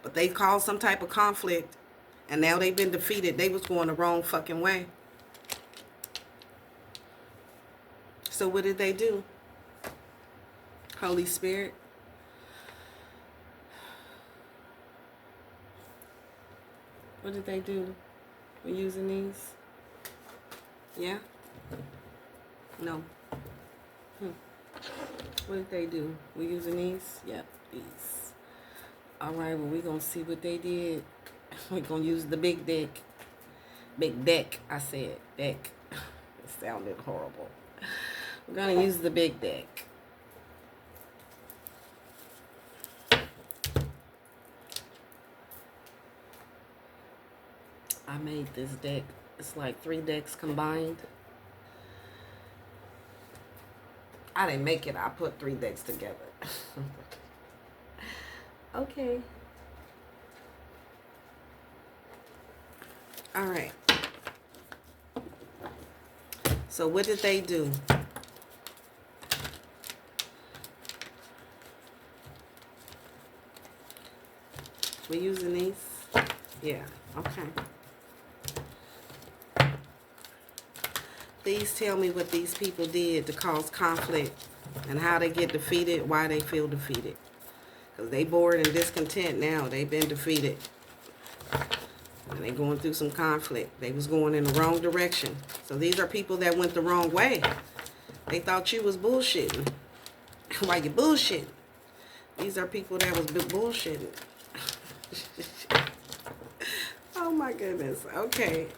But they caused some type of conflict, and now they've been defeated. They was going the wrong fucking way. So what did they do? Holy Spirit. What did they do? We're using these? Yeah? No. What did they do? We're using these? Yep, these. Alright, well, we're going to see what they did. We're going to use the big deck. Big deck, I said. Deck. It sounded horrible. We're going to use the big deck. I made this deck. It's like 3 decks combined. I didn't make it. I put 3 decks together. Okay. All right. So what did they do? We using these? Yeah. Okay. Please tell me what these people did to cause conflict and how they get defeated, why they feel defeated. Because they bored and discontent now. They've been defeated. And they going through some conflict. They was going in the wrong direction. So these are people that went the wrong way. They thought you was bullshitting. Why you bullshitting? These are people that was bullshitting. Oh my goodness. Okay.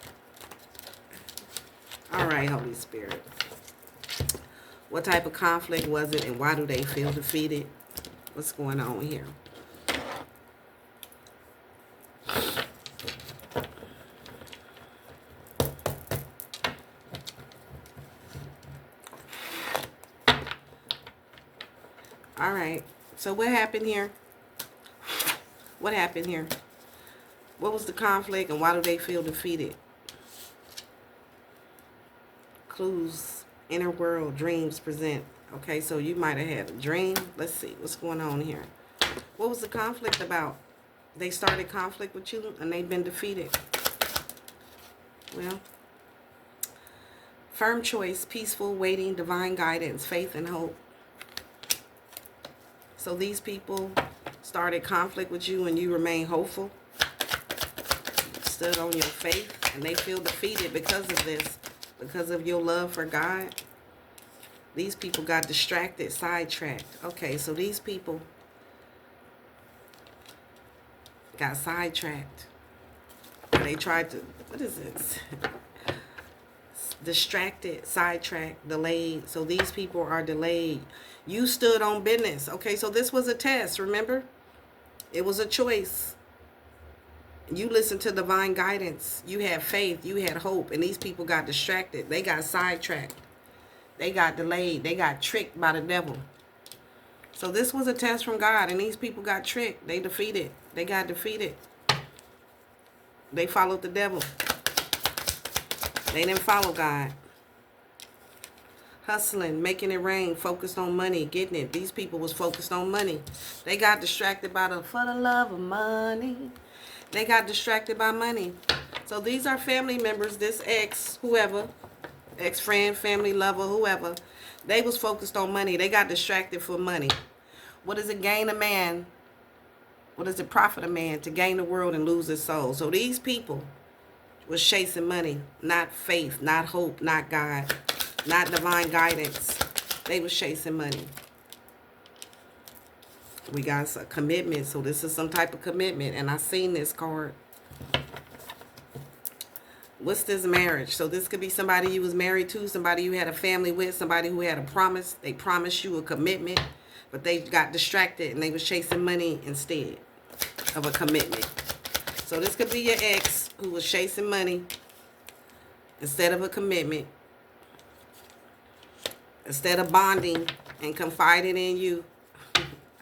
All right, Holy Spirit. What type of conflict was it and why do they feel defeated? What's going on here? All right. So what happened here? What happened here? What was the conflict and why do they feel defeated? Clues, inner world, dreams present. Okay, so you might have had a dream. Let's see what's going on here. What was the conflict about? They started conflict with you and they've been defeated. Well, firm choice, peaceful, waiting, divine guidance, faith and hope. So these people started conflict with you and you remain hopeful. Stood on your faith and they feel defeated because of this. Because of your love for God. These people got distracted, sidetracked. Okay, so these people got sidetracked. They tried to, what is this? Distracted, sidetracked, delayed. So these people are delayed. You stood on business. Okay, so this was a test, remember? It was a choice. You listened to divine guidance. You had faith. You had hope. And these people got distracted. They got sidetracked. They got delayed. They got tricked by the devil. So this was a test from God. And these people got tricked. They defeated. They got defeated. They followed the devil. They didn't follow God. Hustling, making it rain, focused on money, getting it. These people was focused on money. They got distracted by for the love of money. They got distracted by money. So these are family members, this ex, whoever, ex-friend, family, lover, whoever. They was focused on money. They got distracted for money. What does it gain a man? What does it profit a man to gain the world and lose his soul? So these people was chasing money, not faith, not hope, not God, not divine guidance. They was chasing money. We got a commitment, so this is some type of commitment, and I seen this card. What's this marriage? So this could be somebody you was married to, somebody you had a family with, somebody who had a promise. They promised you a commitment, but they got distracted and they was chasing money instead of a commitment. So this could be your ex who was chasing money instead of a commitment, instead of bonding and confiding in you.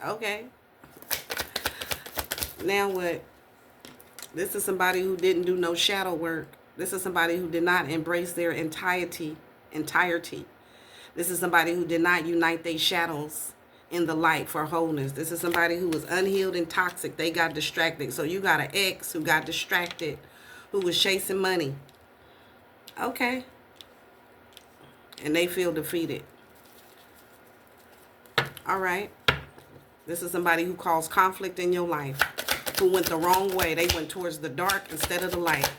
Okay. Now what? This is somebody who didn't do no shadow work. This is somebody who did not embrace their entirety. This is somebody who did not unite their shadows in the light for wholeness. This is somebody who was unhealed and toxic. They got distracted. So you got an ex who got distracted, who was chasing money. Okay. And they feel defeated. All All right. This is somebody who caused conflict in your life, who went the wrong way. They went towards the dark instead of the light.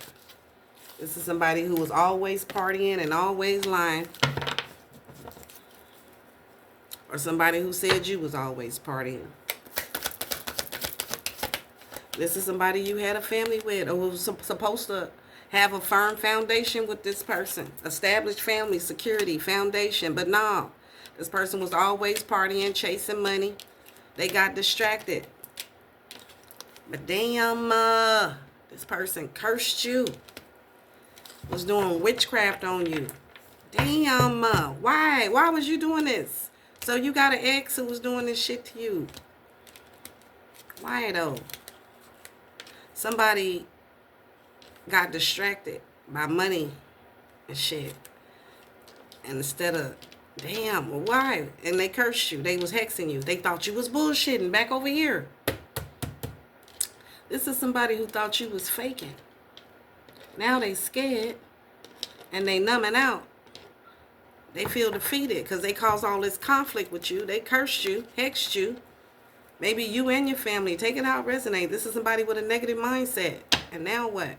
This is somebody who was always partying and always lying. Or somebody who said you was always partying. This is somebody you had a family with, or was supposed to have a firm foundation with this person. Established family, security, foundation. But no, this person was always partying, chasing money. They got distracted. But damn, this person cursed you. Was doing witchcraft on you. Damn, why? Why was you doing this? So you got an ex who was doing this shit to you. Why though? Somebody got distracted by money and shit. And instead of, damn, well, why? And they cursed you. They was hexing you. They thought you was bullshitting back over here. This is somebody who thought you was faking. Now they scared and they numbing out. They feel defeated because they caused all this conflict with you. They cursed you, hexed you. Maybe you and your family. Take it out, resonate. This is somebody with a negative mindset. And now what?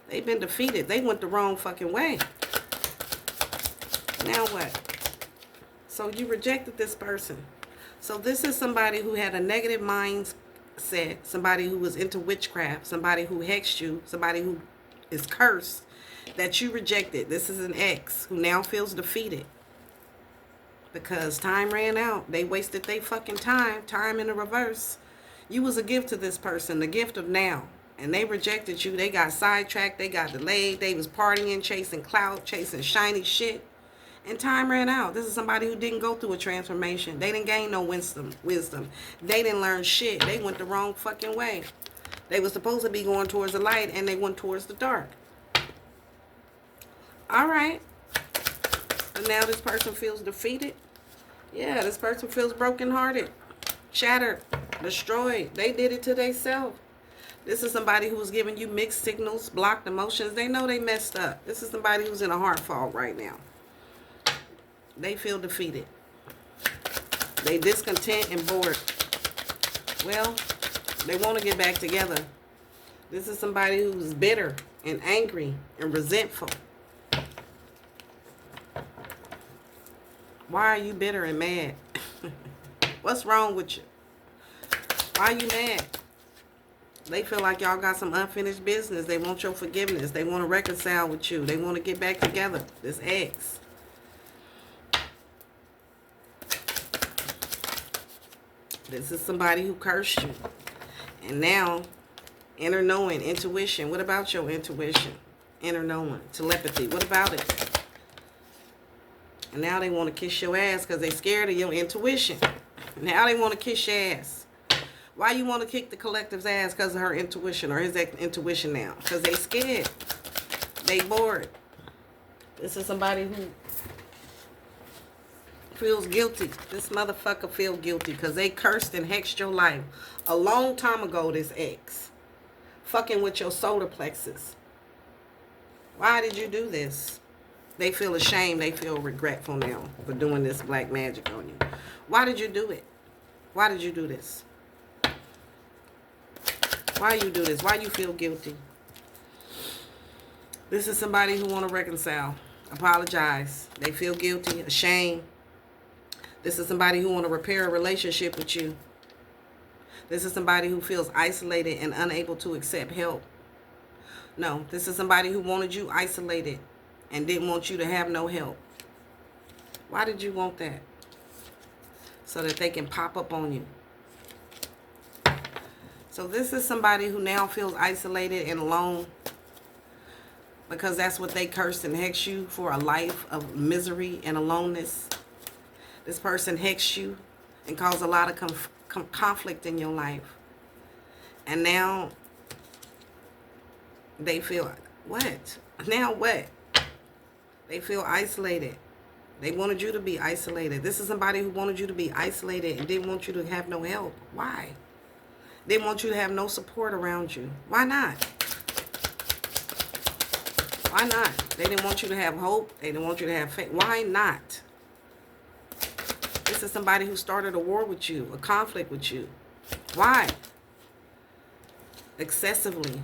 They've been defeated. They went the wrong fucking way. Now what? So you rejected this person. So this is somebody who had a negative mindset. Somebody who was into witchcraft. Somebody who hexed you. Somebody who is cursed. That you rejected. This is an ex who now feels defeated. Because time ran out. They wasted their fucking time. Time in the reverse. You was a gift to this person. The gift of now. And they rejected you. They got sidetracked. They got delayed. They was partying, chasing clout, chasing shiny shit. And time ran out. This is somebody who didn't go through a transformation. They didn't gain no wisdom. They didn't learn shit. They went the wrong fucking way. They were supposed to be going towards the light and they went towards the dark. All right. And now this person feels defeated. Yeah, this person feels brokenhearted, shattered, destroyed. They did it to themselves. This is somebody who's giving you mixed signals, blocked emotions. They know they messed up. This is somebody who's in a heart fog right now. They feel defeated. They discontent and bored. Well, they want to get back together. This is somebody who's bitter and angry and resentful. Why are you bitter and mad? What's wrong with you? Why are you mad? They feel like y'all got some unfinished business. They want your forgiveness. They want to reconcile with you. They want to get back together. This ex. This is somebody who cursed you. And now, inner knowing, intuition. What about your intuition? Inner knowing, telepathy. What about it? And now they want to kiss your ass because they're scared of your intuition. Now they want to kiss your ass. Why you want to kick the collective's ass? Because of her intuition or his intuition now. Because they scared. They bored. This is somebody who feels guilty. This motherfucker feel guilty because they cursed and hexed your life a long time ago, this ex. Fucking with your solar plexus. Why did you do this? They feel ashamed. They feel regretful now for doing this black magic on you. Why did you do it? Why did you do this? Why you do this? Why you feel guilty? This is somebody who want to reconcile. Apologize. They feel guilty, ashamed. This is somebody who want to repair a relationship with you. This is somebody who feels isolated and unable to accept help. No, this is somebody who wanted you isolated and didn't want you to have no help. Why did you want that? So that they can pop up on you. So this is somebody who now feels isolated and alone because that's what they cursed and hexed you for, a life of misery and aloneness. This person hexed you and caused a lot of conflict in your life. And now they feel, what? Now what? They feel isolated. They wanted you to be isolated. This is somebody who wanted you to be isolated and didn't want you to have no help. Why? Didn't want you to have no support around you. Why not? Why not? They didn't want you to have hope. They didn't want you to have faith. Why not? This This is somebody who started a war with you, a conflict with you. Why? Excessively.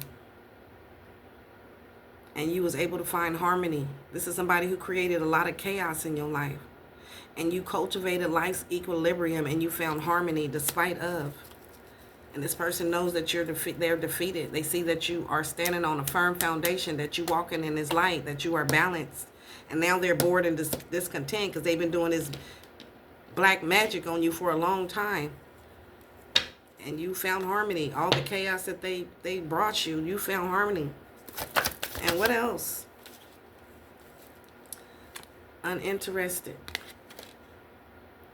And you was able to find harmony. This is somebody who created a lot of chaos in your life. And you cultivated life's equilibrium and you found harmony despite of. And this person knows that they're defeated. They see that you are standing on a firm foundation, that you're walking in this light, that you are balanced. And now they're bored and discontent because they've been doing this black magic on you for a long time. And you found harmony. All the chaos that they brought you, you found harmony. And what else? Uninterested.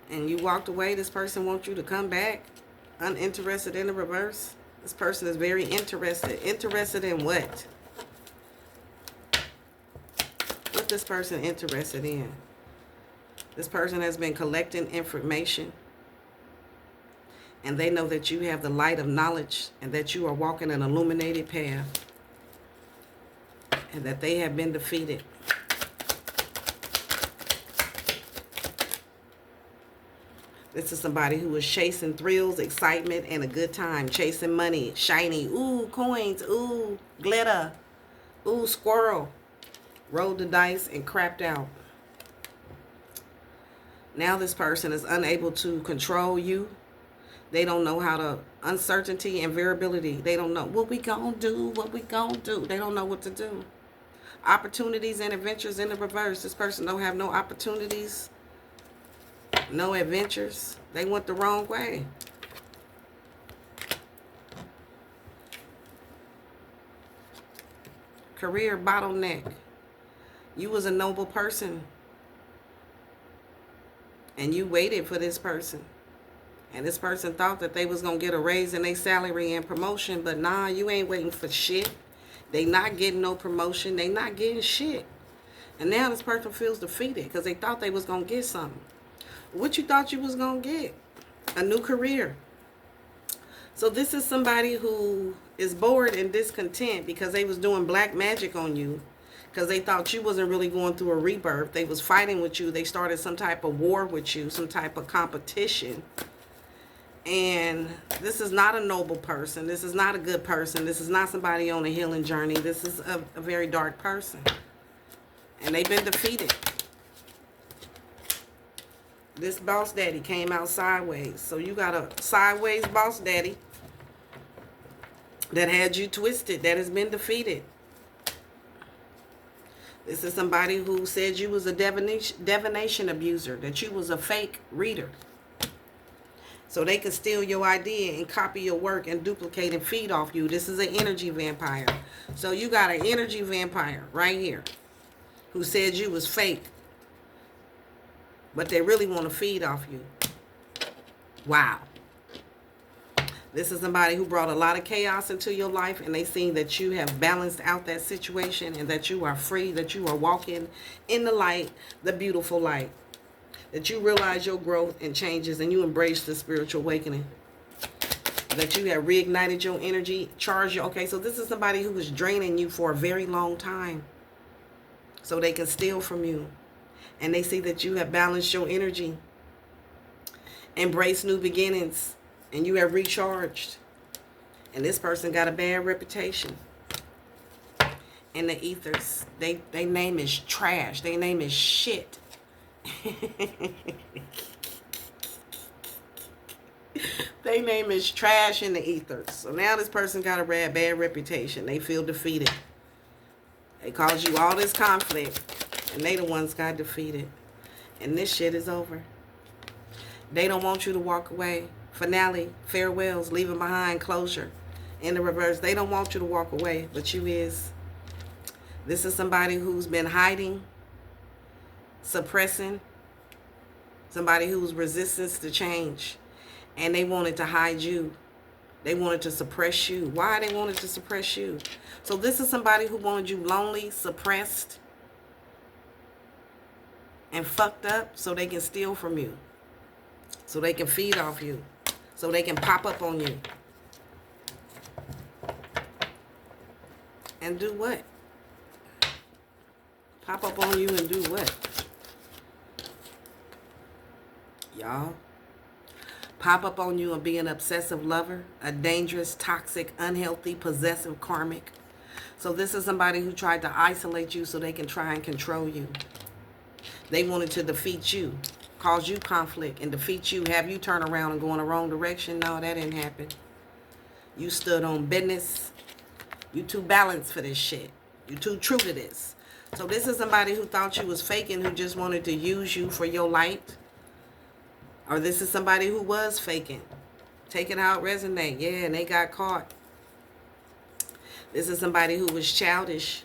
And you walked away. This person wants you to come back. Uninterested in the reverse. This person is very interested. Interested in what? What this person interested in? This person has been collecting information. And they know that you have the light of knowledge and that you are walking an illuminated path. And that they have been defeated. This is somebody who is chasing thrills, excitement, and a good time. Chasing money, shiny, ooh, coins, ooh, glitter, ooh, squirrel. Rolled the dice and crapped out. Now this person is unable to control you. They don't know how to, uncertainty and variability. They don't know what we gonna do, what we gonna do. They don't know what to do. Opportunities and adventures in the reverse. This person don't have no opportunities. No adventures. They went the wrong way. Career bottleneck. You was a noble person. And you waited for this person. And this person thought that they was going to get a raise in their salary and promotion. But nah, you ain't waiting for shit. They not getting no promotion. They not getting shit. And now this person feels defeated because they thought they was going to get something. What you thought you was going to get? A new career. So this is somebody who is bored and discontent because they was doing black magic on you. Because they thought you wasn't really going through a rebirth. They was fighting with you. They started some type of war with you. Some type of competition. And this is not a noble person. This is not a good person. This is not somebody on a healing journey. This is a very dark person. And they've been defeated. This boss daddy came out sideways. So you got a sideways boss daddy that had you twisted, that has been defeated. This is somebody who said you was a divination abuser, that you was a fake reader. So they can steal your idea and copy your work and duplicate and feed off you. This is an energy vampire. So you got an energy vampire right here who said you was fake. But they really want to feed off you. Wow. This is somebody who brought a lot of chaos into your life, and they seen that you have balanced out that situation and that you are free, that you are walking in the light, the beautiful light. That you realize your growth and changes and you embrace the spiritual awakening. That you have reignited your energy, charged you. Okay, so this is somebody who was draining you for a very long time. So they can steal from you. And they see that you have balanced your energy. Embrace new beginnings. And you have recharged. And this person got a bad reputation. In the ethers. They name is trash. Their name is shit. Their name is trash in the ethers. So now this person got a bad reputation. They feel defeated. They caused you all this conflict. And they the ones got defeated. And this shit is over. They don't want you to walk away. Finale, farewells, leaving behind, closure. In the reverse, they don't want you to walk away, but you is. This is somebody who's been hiding, suppressing. Somebody who's resistance to change. And they wanted to hide you. They wanted to suppress you. Why they wanted to suppress you? So this is somebody who wanted you lonely, suppressed, and fucked up so they can steal from you. So they can feed off you. So they can pop up on you. And do what? Pop up on you and do what? Y'all. Pop up on you and be an obsessive lover, a dangerous, toxic, unhealthy, possessive karmic. So this is somebody who tried to isolate you so they can try and control you. They wanted to defeat you, cause you conflict and defeat you, have you turn around and go in the wrong direction. No, that didn't happen. You stood on business. You too balanced for this shit. You too true to this. So this is somebody who thought you was faking, who just wanted to use you for your light. Or this is somebody who was faking. Taking out resonate. Yeah, and they got caught. This is somebody who was childish,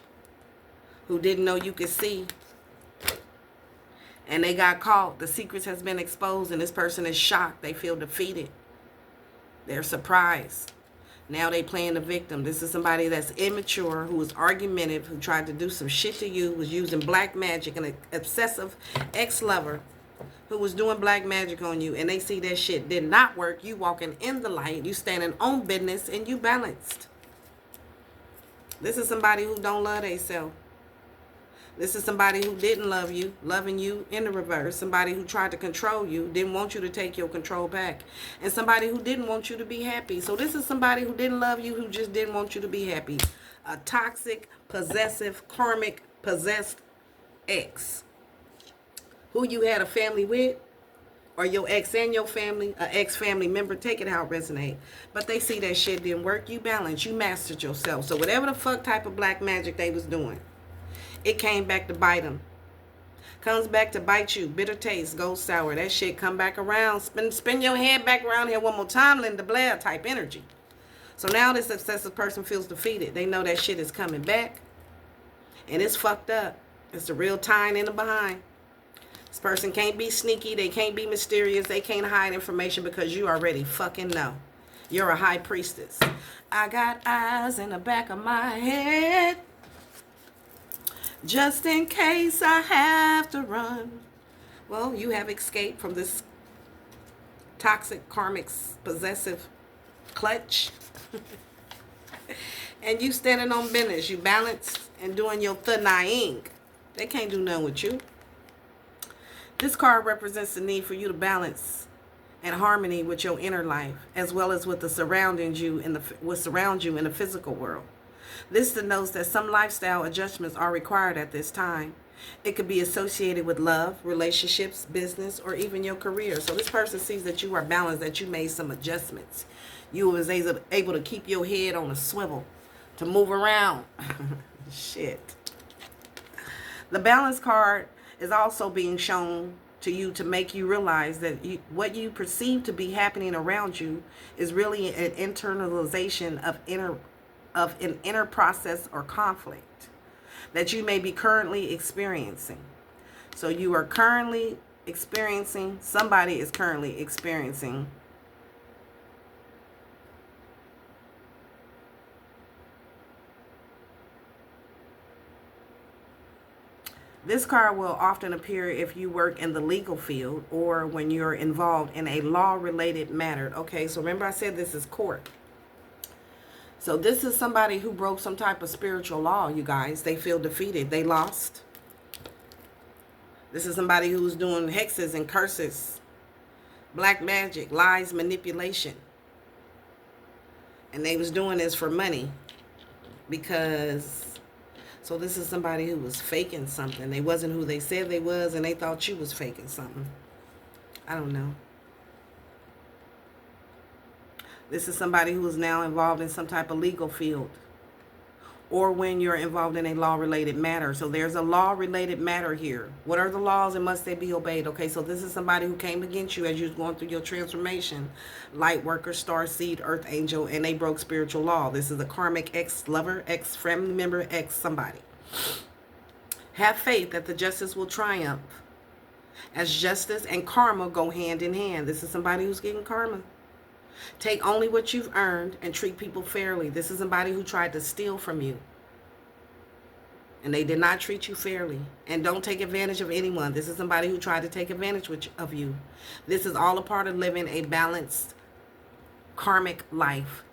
who didn't know you could see. And they got caught. The secrets has been exposed and this person is shocked. They feel defeated. They're surprised. Now they playing the victim. This is somebody that's immature, who was argumentative, who tried to do some shit to you, was using black magic, an obsessive ex-lover who was doing black magic on you, and they see that shit did not work. You walking in the light, you standing on business, and you balanced. This is somebody who don't love themselves. This is somebody who didn't love you, loving you in the reverse. Somebody who tried to control you, didn't want you to take your control back. And somebody who didn't want you to be happy. So this is somebody who didn't love you, who just didn't want you to be happy. A toxic, possessive, karmic, possessed ex. Who you had a family with, or your ex and your family, an ex-family member, take it how it resonate. But they see that shit didn't work. You balanced. You mastered yourself. So whatever the fuck type of black magic they was doing, it came back to bite them. Comes back to bite you. Bitter taste, goes sour. That shit come back around. Spin your head back around here one more time, Linda Blair type energy. So now this obsessive person feels defeated. They know that shit is coming back. And it's fucked up. It's the real tying in the behind. This person can't be sneaky. They can't be mysterious. They can't hide information because you already fucking know. You're a high priestess. I got eyes in the back of my head, just in case I have to run. Well, you have escaped from this toxic, karmic, possessive clutch. And you standing on business. You balanced and doing your thanaing. They can't do nothing with you. This card represents the need for you to balance and harmony with your inner life, as well as with the surroundings you in what surrounds you in the physical world. This denotes that some lifestyle adjustments are required at this time. It could be associated with love, relationships, business, or even your career. So this person sees that you are balanced, that you made some adjustments. You was able to keep your head on a swivel, to move around. Shit. The balance card is also being shown to you to make you realize that what you perceive to be happening around you is really an internalization of an inner process or conflict that you may be currently experiencing. So you are currently experiencing, somebody is currently experiencing this card will often appear if you work in the legal field or when you're involved in a law-related matter. Okay, so remember I said this is court. So this is somebody who broke some type of spiritual law, you guys. They feel defeated. They lost. This is somebody who's doing hexes and curses, black magic, lies, manipulation. And they was doing this for money because... So this is somebody who was faking something. They wasn't who they said they was, and they thought you was faking something. I don't know. This is somebody who is now involved in some type of legal field, or when you're involved in a law-related matter. So there's a law-related matter here. What are the laws and must they be obeyed? Okay, so this is somebody who came against you as you was going through your transformation. Light worker, star seed, earth angel, and they broke spiritual law. This is a karmic ex-lover, ex-family member, ex-somebody. Have faith that the justice will triumph, as justice and karma go hand in hand. This is somebody who's getting karma. Take only what you've earned and treat people fairly. This is somebody who tried to steal from you, and they did not treat you fairly. And don't take advantage of anyone. This is somebody who tried to take advantage of you. This is all a part of living a balanced karmic life.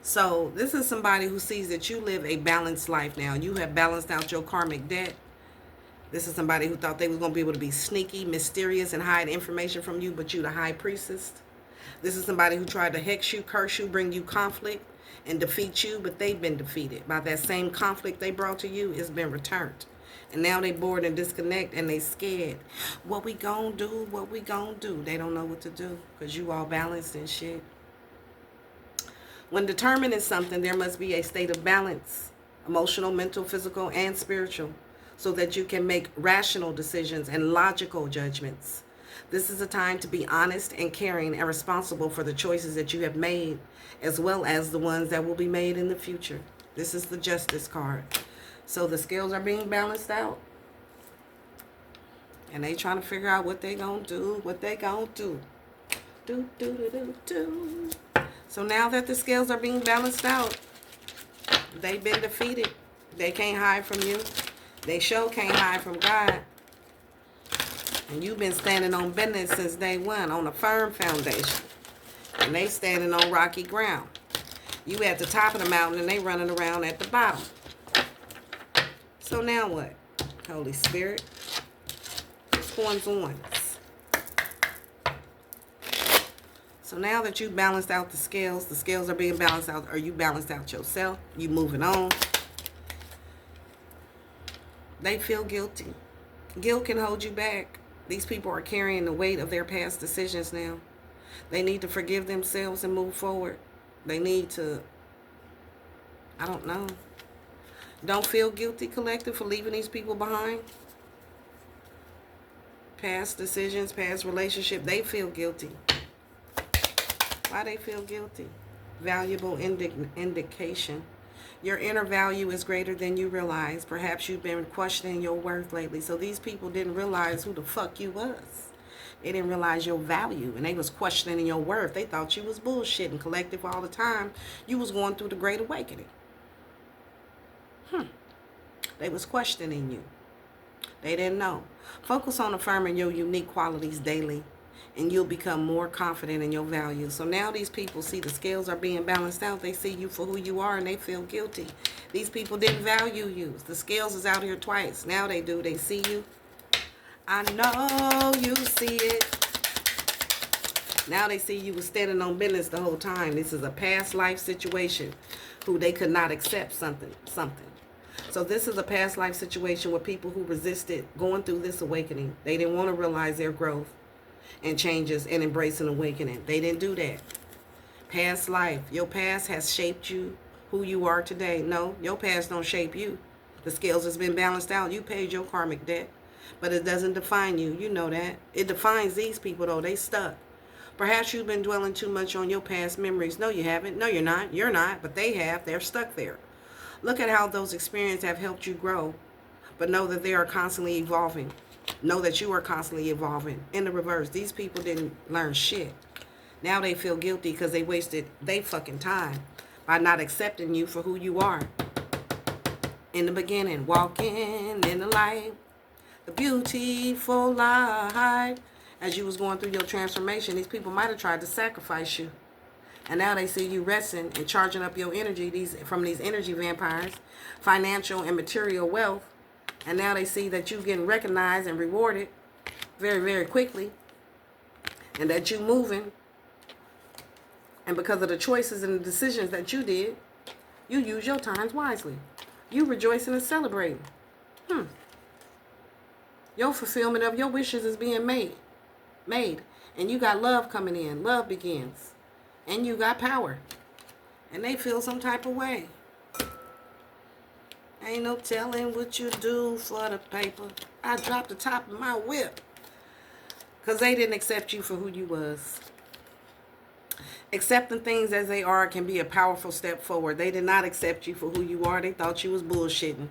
So this is somebody who sees that you live a balanced life now. You have balanced out your karmic debt. This is somebody who thought they was going to be able to be sneaky, mysterious, and hide information from you, but you the high priestess. This is somebody who tried to hex you, curse you, bring you conflict, and defeat you, but they've been defeated. By that same conflict they brought to you, it's been returned. And now they bored and disconnect, and they scared. What we gonna do? What we gonna do? They don't know what to do, because you all balanced and shit. When determining something, there must be a state of balance, emotional, mental, physical, and spiritual, so that you can make rational decisions and logical judgments. This is a time to be honest and caring and responsible for the choices that you have made, as well as the ones that will be made in the future. This is the Justice card. So the scales are being balanced out. And they trying to figure out what they gonna do, what they gonna do. Do. So now that the scales are being balanced out, they've been defeated. They can't hide from you. They sure can't hide from God. And you've been standing on business since day one, on a firm foundation. And they standing on rocky ground. You at the top of the mountain and they running around at the bottom. So now what? Holy Spirit. What's going on? So now that you balanced out the scales are being balanced out. Or you balanced out yourself. You moving on. They feel guilty. Guilt can hold you back. These people are carrying the weight of their past decisions now. They need to forgive themselves and move forward. They need to, I don't know. Don't feel guilty, collective, for leaving these people behind. Past decisions, past relationship, they feel guilty. Why they feel guilty? Valuable indication. Your inner value is greater than you realize. Perhaps you've been questioning your worth lately. So these people didn't realize who the fuck you was. They didn't realize your value. And they was questioning your worth. They thought you was bullshitting, collective, all the time. You was going through the Great Awakening. They was questioning you. They didn't know. Focus on affirming your unique qualities daily, and you'll become more confident in your value. So now these people see the scales are being balanced out. They see you for who you are, and they feel guilty. These people didn't value you. The scales is out here twice. Now they do. They see you. I know you see it. Now they see you was standing on business the whole time. This is a past life situation who they could not accept something. So this is a past life situation with people who resisted going through this awakening. They didn't want to realize their growth and changes and embrace an awakening. They didn't do that. Past life. Your past has shaped you who you are today. No, your past don't shape you. The scales has been balanced out. You paid your karmic debt. But it doesn't define you. You know that. It defines these people, though. They stuck. Perhaps you've been dwelling too much on your past memories. No, you haven't. No, you're not. You're not. But they have. They're stuck there. Look at how those experiences have helped you grow. But know that they are constantly evolving. Know that you are constantly evolving. In the reverse, these people didn't learn shit. Now they feel guilty because they wasted their fucking time by not accepting you for who you are. In the beginning, walking in the light, the beautiful light. As you was going through your transformation, these people might have tried to sacrifice you. And now they see you resting and charging up your energy from these energy vampires, financial and material wealth. And now they see that you're getting recognized and rewarded very, very quickly. And that you're moving. And because of the choices and the decisions that you did, you use your times wisely. You rejoicing and celebrating. Your fulfillment of your wishes is being made. And you got love coming in. Love begins. And you got power. And they feel some type of way. Ain't no telling what you do for the paper. I dropped the top of my whip. Because they didn't accept you for who you was. Accepting things as they are can be a powerful step forward. They did not accept you for who you are. They thought you was bullshitting.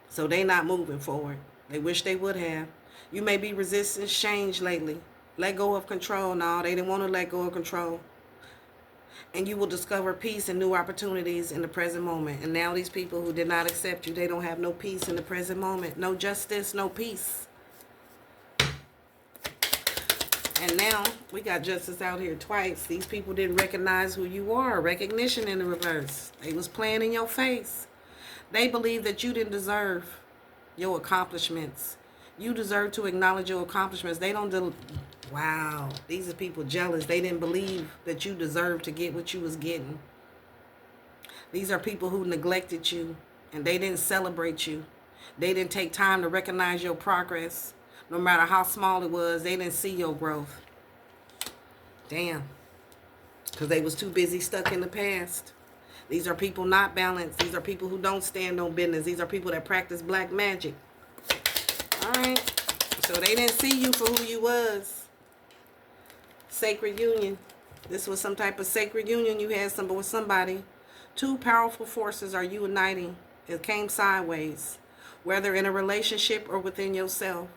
So they not moving forward. They wish they would have. You may be resisting change lately. Let go of control. No, they didn't want to let go of control. And you will discover peace and new opportunities in the present moment. And now these people who did not accept you, they don't have no peace in the present moment. No justice, no peace. And now we got justice out here twice. These people didn't recognize who you are. Recognition in the reverse. They was playing in your face. They believed that you didn't deserve your accomplishments. You deserve to acknowledge your accomplishments. They don't. Wow, these are people jealous. They didn't believe that you deserved to get what you was getting. These are people who neglected you and they didn't celebrate you. They didn't take time to recognize your progress. No matter how small it was, they didn't see your growth. Damn. Because they was too busy stuck in the past. These are people not balanced. These are people who don't stand on business. These are people that practice black magic. All right. So they didn't see you for who you was. Sacred union. This was some type of sacred union you had with somebody. Two powerful forces are uniting. It came sideways, whether in a relationship or within yourself.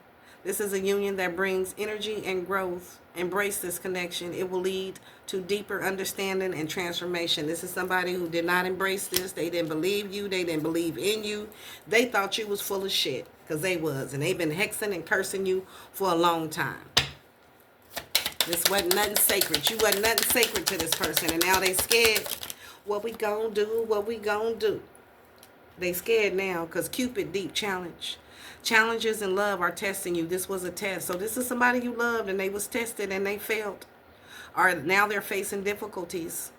This is a union that brings energy and growth. Embrace this connection. It will lead to deeper understanding and transformation. This is somebody who did not embrace this. They didn't believe you. They didn't believe in you. They thought you was full of shit, because they was. And they've been hexing and cursing you for a long time. This wasn't nothing sacred. You wasn't nothing sacred to this person. And now they scared. What we gonna do? What we gonna do? They scared now because Cupid deep challenge. Challenges in love are testing you. This was a test. So this is somebody you loved and they was tested and they failed. Or now they're facing difficulties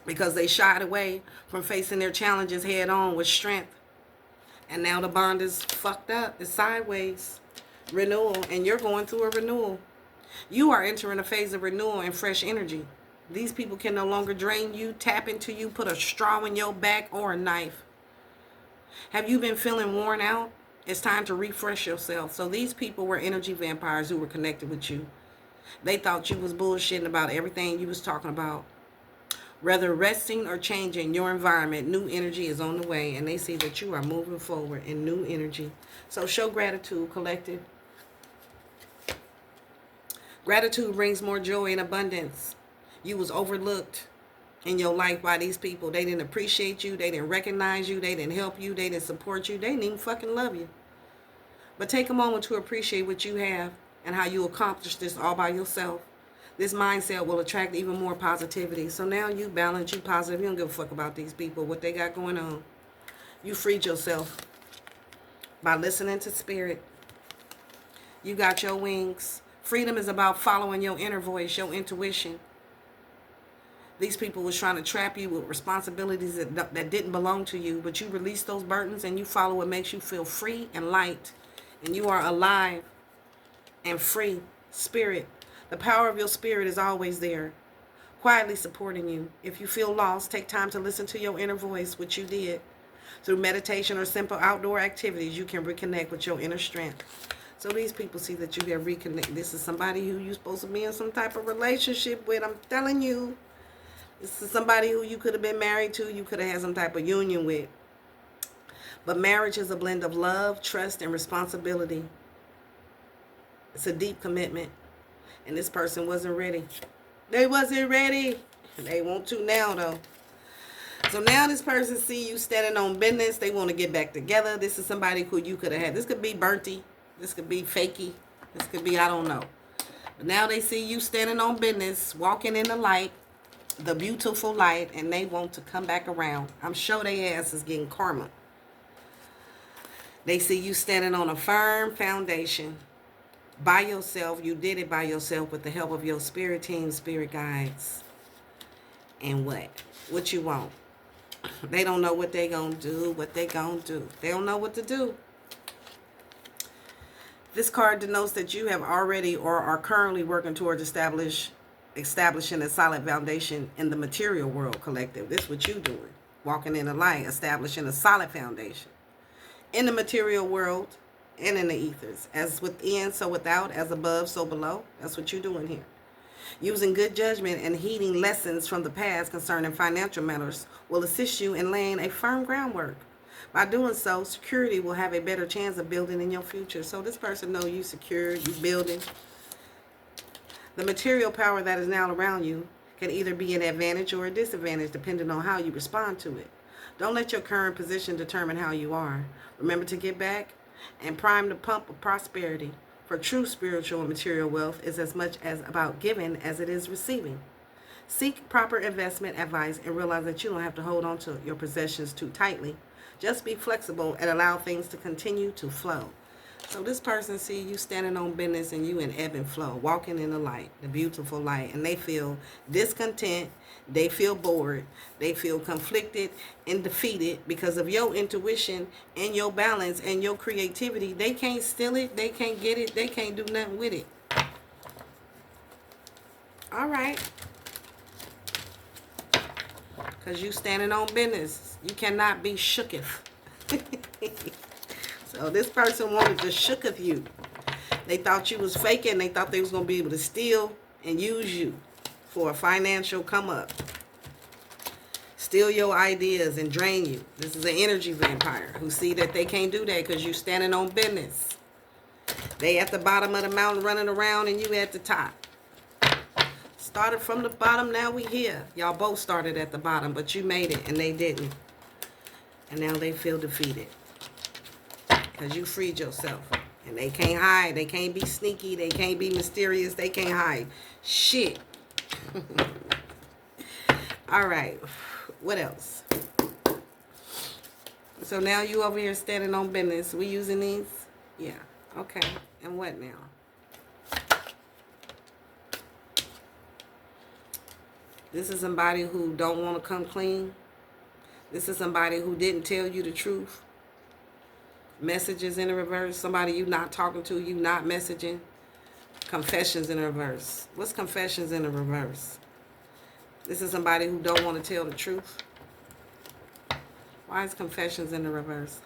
because they shied away from facing their challenges head on with strength. And now the bond is fucked up. It's sideways. Renewal. And you're going through a renewal. You are entering a phase of renewal and fresh energy. These people can no longer drain you, tap into you, put a straw in your back or a knife. Have you been feeling worn out? It's time to refresh yourself. So these people were energy vampires who were connected with you. They thought you was bullshitting about everything you was talking about. Whether resting or changing your environment, new energy is on the way. And they see that you are moving forward in new energy. So show gratitude, collective. Gratitude brings more joy and abundance. You was overlooked in your life by these people. They didn't appreciate you. They didn't recognize you. They didn't help you. They didn't support you. They didn't even fucking love you. But take a moment to appreciate what you have and how you accomplished this all by yourself. This mindset will attract even more positivity. So now you balance, you positive. You don't give a fuck about these people, what they got going on. You freed yourself by listening to spirit. You got your wings. Freedom is about following your inner voice, your intuition. These people was trying to trap you with responsibilities that didn't belong to you, but you release those burdens and you follow what makes you feel free and light. And you are alive and free. Spirit. The power of your spirit is always there, quietly supporting you. If you feel lost, take time to listen to your inner voice, which you did. Through meditation or simple outdoor activities, you can reconnect with your inner strength. So these people see that you have reconnected. This is somebody who you're supposed to be in some type of relationship with. I'm telling you. This is somebody who you could have been married to. You could have had some type of union with. But marriage is a blend of love, trust, and responsibility. It's a deep commitment. And this person wasn't ready. They wasn't ready. They want to now, though. So now this person see you standing on business. They want to get back together. This is somebody who you could have had. This could be Bertie. This could be Fakey. This could be, I don't know. But now they see you standing on business, walking in the light, the beautiful light, and they want to come back around. I'm sure their ass is getting karma. They see you standing on a firm foundation by yourself. You did it by yourself with the help of your spirit team, spirit guides. And what? What you want? They don't know what they gonna do, what they gonna do. They don't know what to do. This card denotes that you have already or are currently working towards establishing a solid foundation in the material world, collective. This is what you're doing. Walking in the light, establishing a solid foundation in the material world and in the ethers. As within, so without. As above, so below. That's what you're doing here. Using good judgment and heeding lessons from the past concerning financial matters will assist you in laying a firm groundwork. By doing so, security will have a better chance of building in your future. So this person knows you secure, you building. The material power that is now around you can either be an advantage or a disadvantage depending on how you respond to it. Don't let your current position determine how you are. Remember to get back and prime the pump of prosperity. For true spiritual and material wealth is as much as about giving as it is receiving. Seek proper investment advice and realize that you don't have to hold on to your possessions too tightly. Just be flexible and allow things to continue to flow. So this person see you standing on business and you in ebb and flow, walking in the light, the beautiful light, and they feel discontent, they feel bored, they feel conflicted and defeated because of your intuition and your balance and your creativity. They can't steal it, they can't get it, they can't do nothing with it. All right. Because you standing on business. You cannot be shooketh. So this person wanted to shooketh you. They thought you was faking. They thought they was going to be able to steal and use you for a financial come up. Steal your ideas and drain you. This is an energy vampire who see that they can't do that because you standing on business. They at the bottom of the mountain running around and you at the top. Started from the bottom, now we here. Y'all both started at the bottom, but you made it and they didn't. And now they feel defeated. Because you freed yourself. And they can't hide. They can't be sneaky. They can't be mysterious. They can't hide. Shit. All right. What else? So now you over here standing on business. We using these? Yeah. Okay. And what now? This is somebody who don't want to come clean. This is somebody who didn't tell you the truth. Messages in the reverse. Somebody you not talking to, you not messaging. Confessions in the reverse. What's confessions in the reverse? This is somebody who don't want to tell the truth. Why is confessions in the reverse?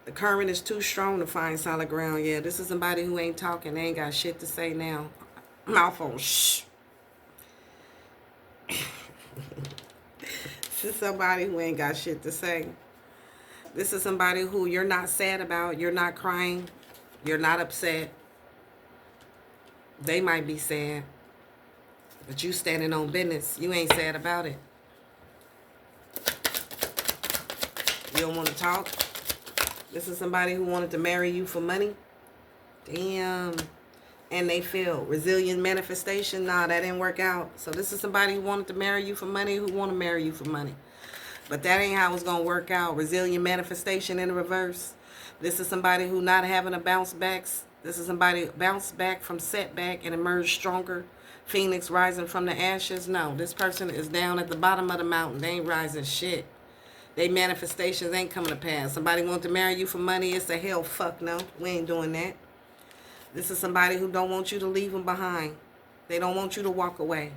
The current is too strong to find solid ground. Yeah, this is somebody who ain't talking. They ain't got shit to say now. Mouth on shh. This is somebody who ain't got shit to say. This is somebody who you're not sad about. You're not crying. You're not upset. They might be sad. But you standing on business. You ain't sad about it. You don't want to talk. This is somebody who wanted to marry you for money. Damn. And they failed. Resilient manifestation. Nah, that didn't work out. So this is somebody who wanted to marry you for money, who want to marry you for money. But that ain't how it's going to work out. Resilient manifestation in the reverse. This is somebody who not having a bounce backs. This is somebody bounced back from setback and emerged stronger. Phoenix rising from the ashes. No, this person is down at the bottom of the mountain. They ain't rising shit. They manifestations ain't coming to pass. Somebody want to marry you for money. It's a hell fuck no. We ain't doing that. This is somebody who don't want you to leave them behind. They don't want you to walk away.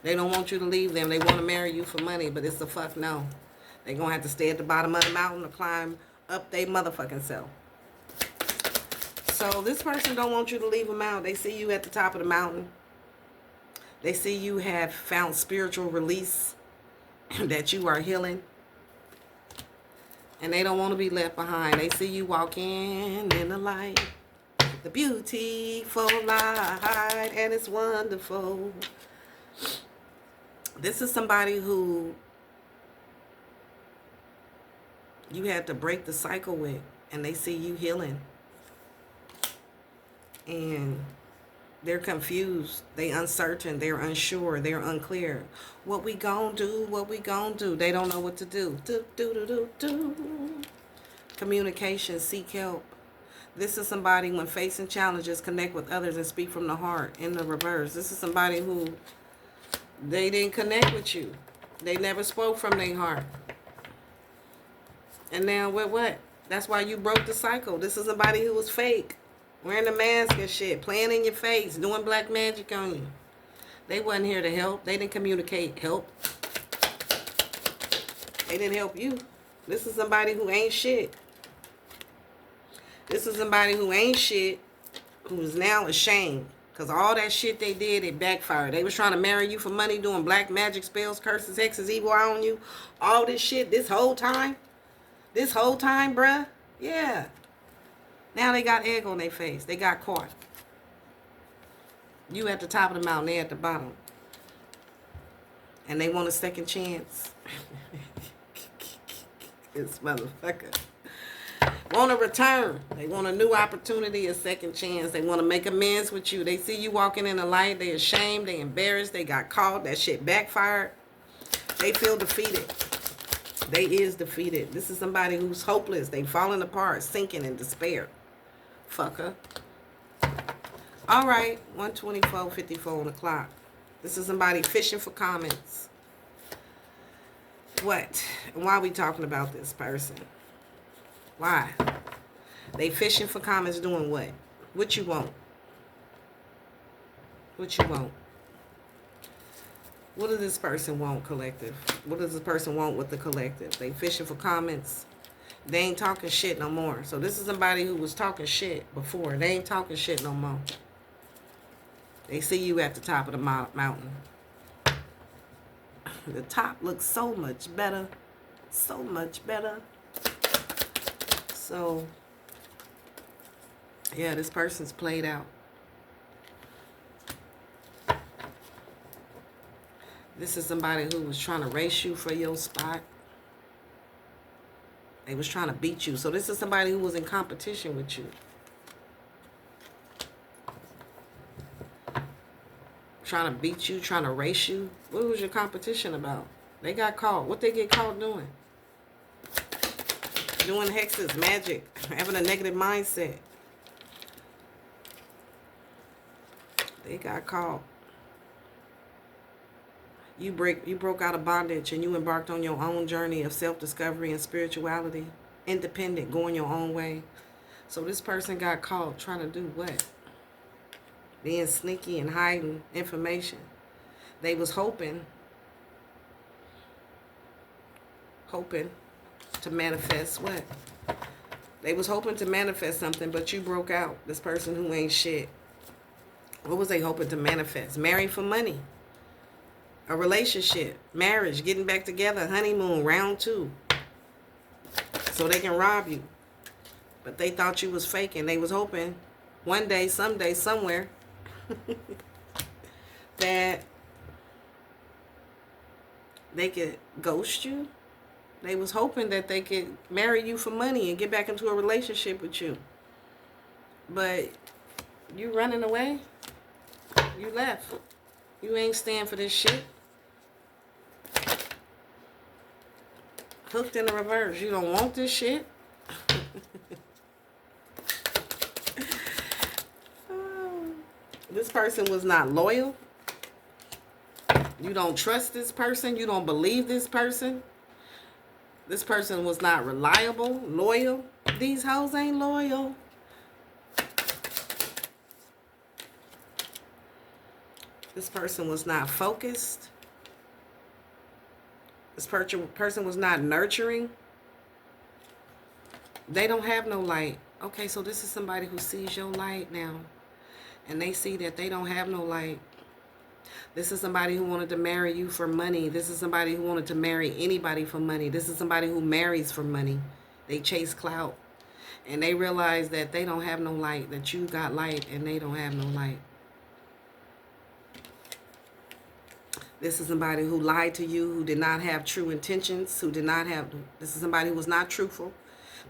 They don't want you to leave them. They want to marry you for money, but it's a fuck no. They're going to have to stay at the bottom of the mountain or climb up their motherfucking self. So this person don't want you to leave them out. They see you at the top of the mountain. They see you have found spiritual release, that you are healing. And they don't want to be left behind. They see you walking in the light. The beautiful light, and it's wonderful. This is somebody who you had to break the cycle with, and they see you healing. And they're confused, they uncertain, they're unsure, they're unclear. What we gonna do, what we gonna do? They don't know what to do. Communication, seek help. This is somebody when facing challenges, connect with others and speak from the heart. In the reverse, this is somebody who they didn't connect with you. They never spoke from their heart. And now what? That's why you broke the cycle. This is somebody who was fake. Wearing the mask and shit. Playing in your face. Doing black magic on you. They wasn't here to help. They didn't communicate help. They didn't help you. This is somebody who ain't shit. This is somebody who ain't shit. Who is now ashamed. Because all that shit they did, it backfired. They was trying to marry you for money. Doing black magic spells, curses, hexes, evil on you. All this shit this whole time. This whole time, bruh. Yeah. Now they got egg on their face. They got caught. You at the top of the mountain, they at the bottom. And they want a second chance. This motherfucker. Want a return. They want a new opportunity, a second chance. They want to make amends with you. They see you walking in the light. They ashamed. They embarrassed. They got caught. That shit backfired. They feel defeated. They is defeated. This is somebody who's hopeless. They falling apart, sinking in despair. Fucker. All right, 1:24:54 on the clock. This is somebody fishing for comments. What? And why are we talking about this person? Why? They fishing for comments doing what? What you want? What you want? What does this person want, collective? What does this person want with the collective? They fishing for comments. They ain't talking shit no more. So this is somebody who was talking shit before. They ain't talking shit no more. They see you at the top of the mountain. The top looks so much better. So much better. So, yeah, this person's played out. This is somebody who was trying to race you for your spot. They was trying to beat you. So this is somebody who was in competition with you. Trying to beat you, trying to race you. What was your competition about? They got caught. What they get caught doing? Doing hexes, magic, having a negative mindset. They got caught. You broke out of bondage and you embarked on your own journey of self-discovery and spirituality. Independent, going your own way. So this person got caught trying to do what? Being sneaky and hiding information. They was hoping to manifest what? They was hoping to manifest something, but you broke out. This person who ain't shit. What was they hoping to manifest? Marry for money. A relationship, marriage, getting back together, honeymoon, round 2. So they can rob you. But they thought you was faking. They was hoping one day, someday, somewhere that they could ghost you. They was hoping that they could marry you for money and get back into a relationship with you. But you running away. You left. You ain't stand for this shit. Hooked in the reverse. You don't want this shit. This person was not loyal. You don't trust this person. You don't believe this person. This person was not reliable, loyal. These hoes ain't loyal. This person was not focused. This person was not nurturing. They don't have no light. Okay, so this is somebody who sees your light now. And they see that they don't have no light. This is somebody who wanted to marry you for money. This is somebody who wanted to marry anybody for money. This is somebody who marries for money. They chase clout. And they realize that they don't have no light, that you got light and they don't have no light. This is somebody who lied to you, who did not have true intentions, this is somebody who was not truthful.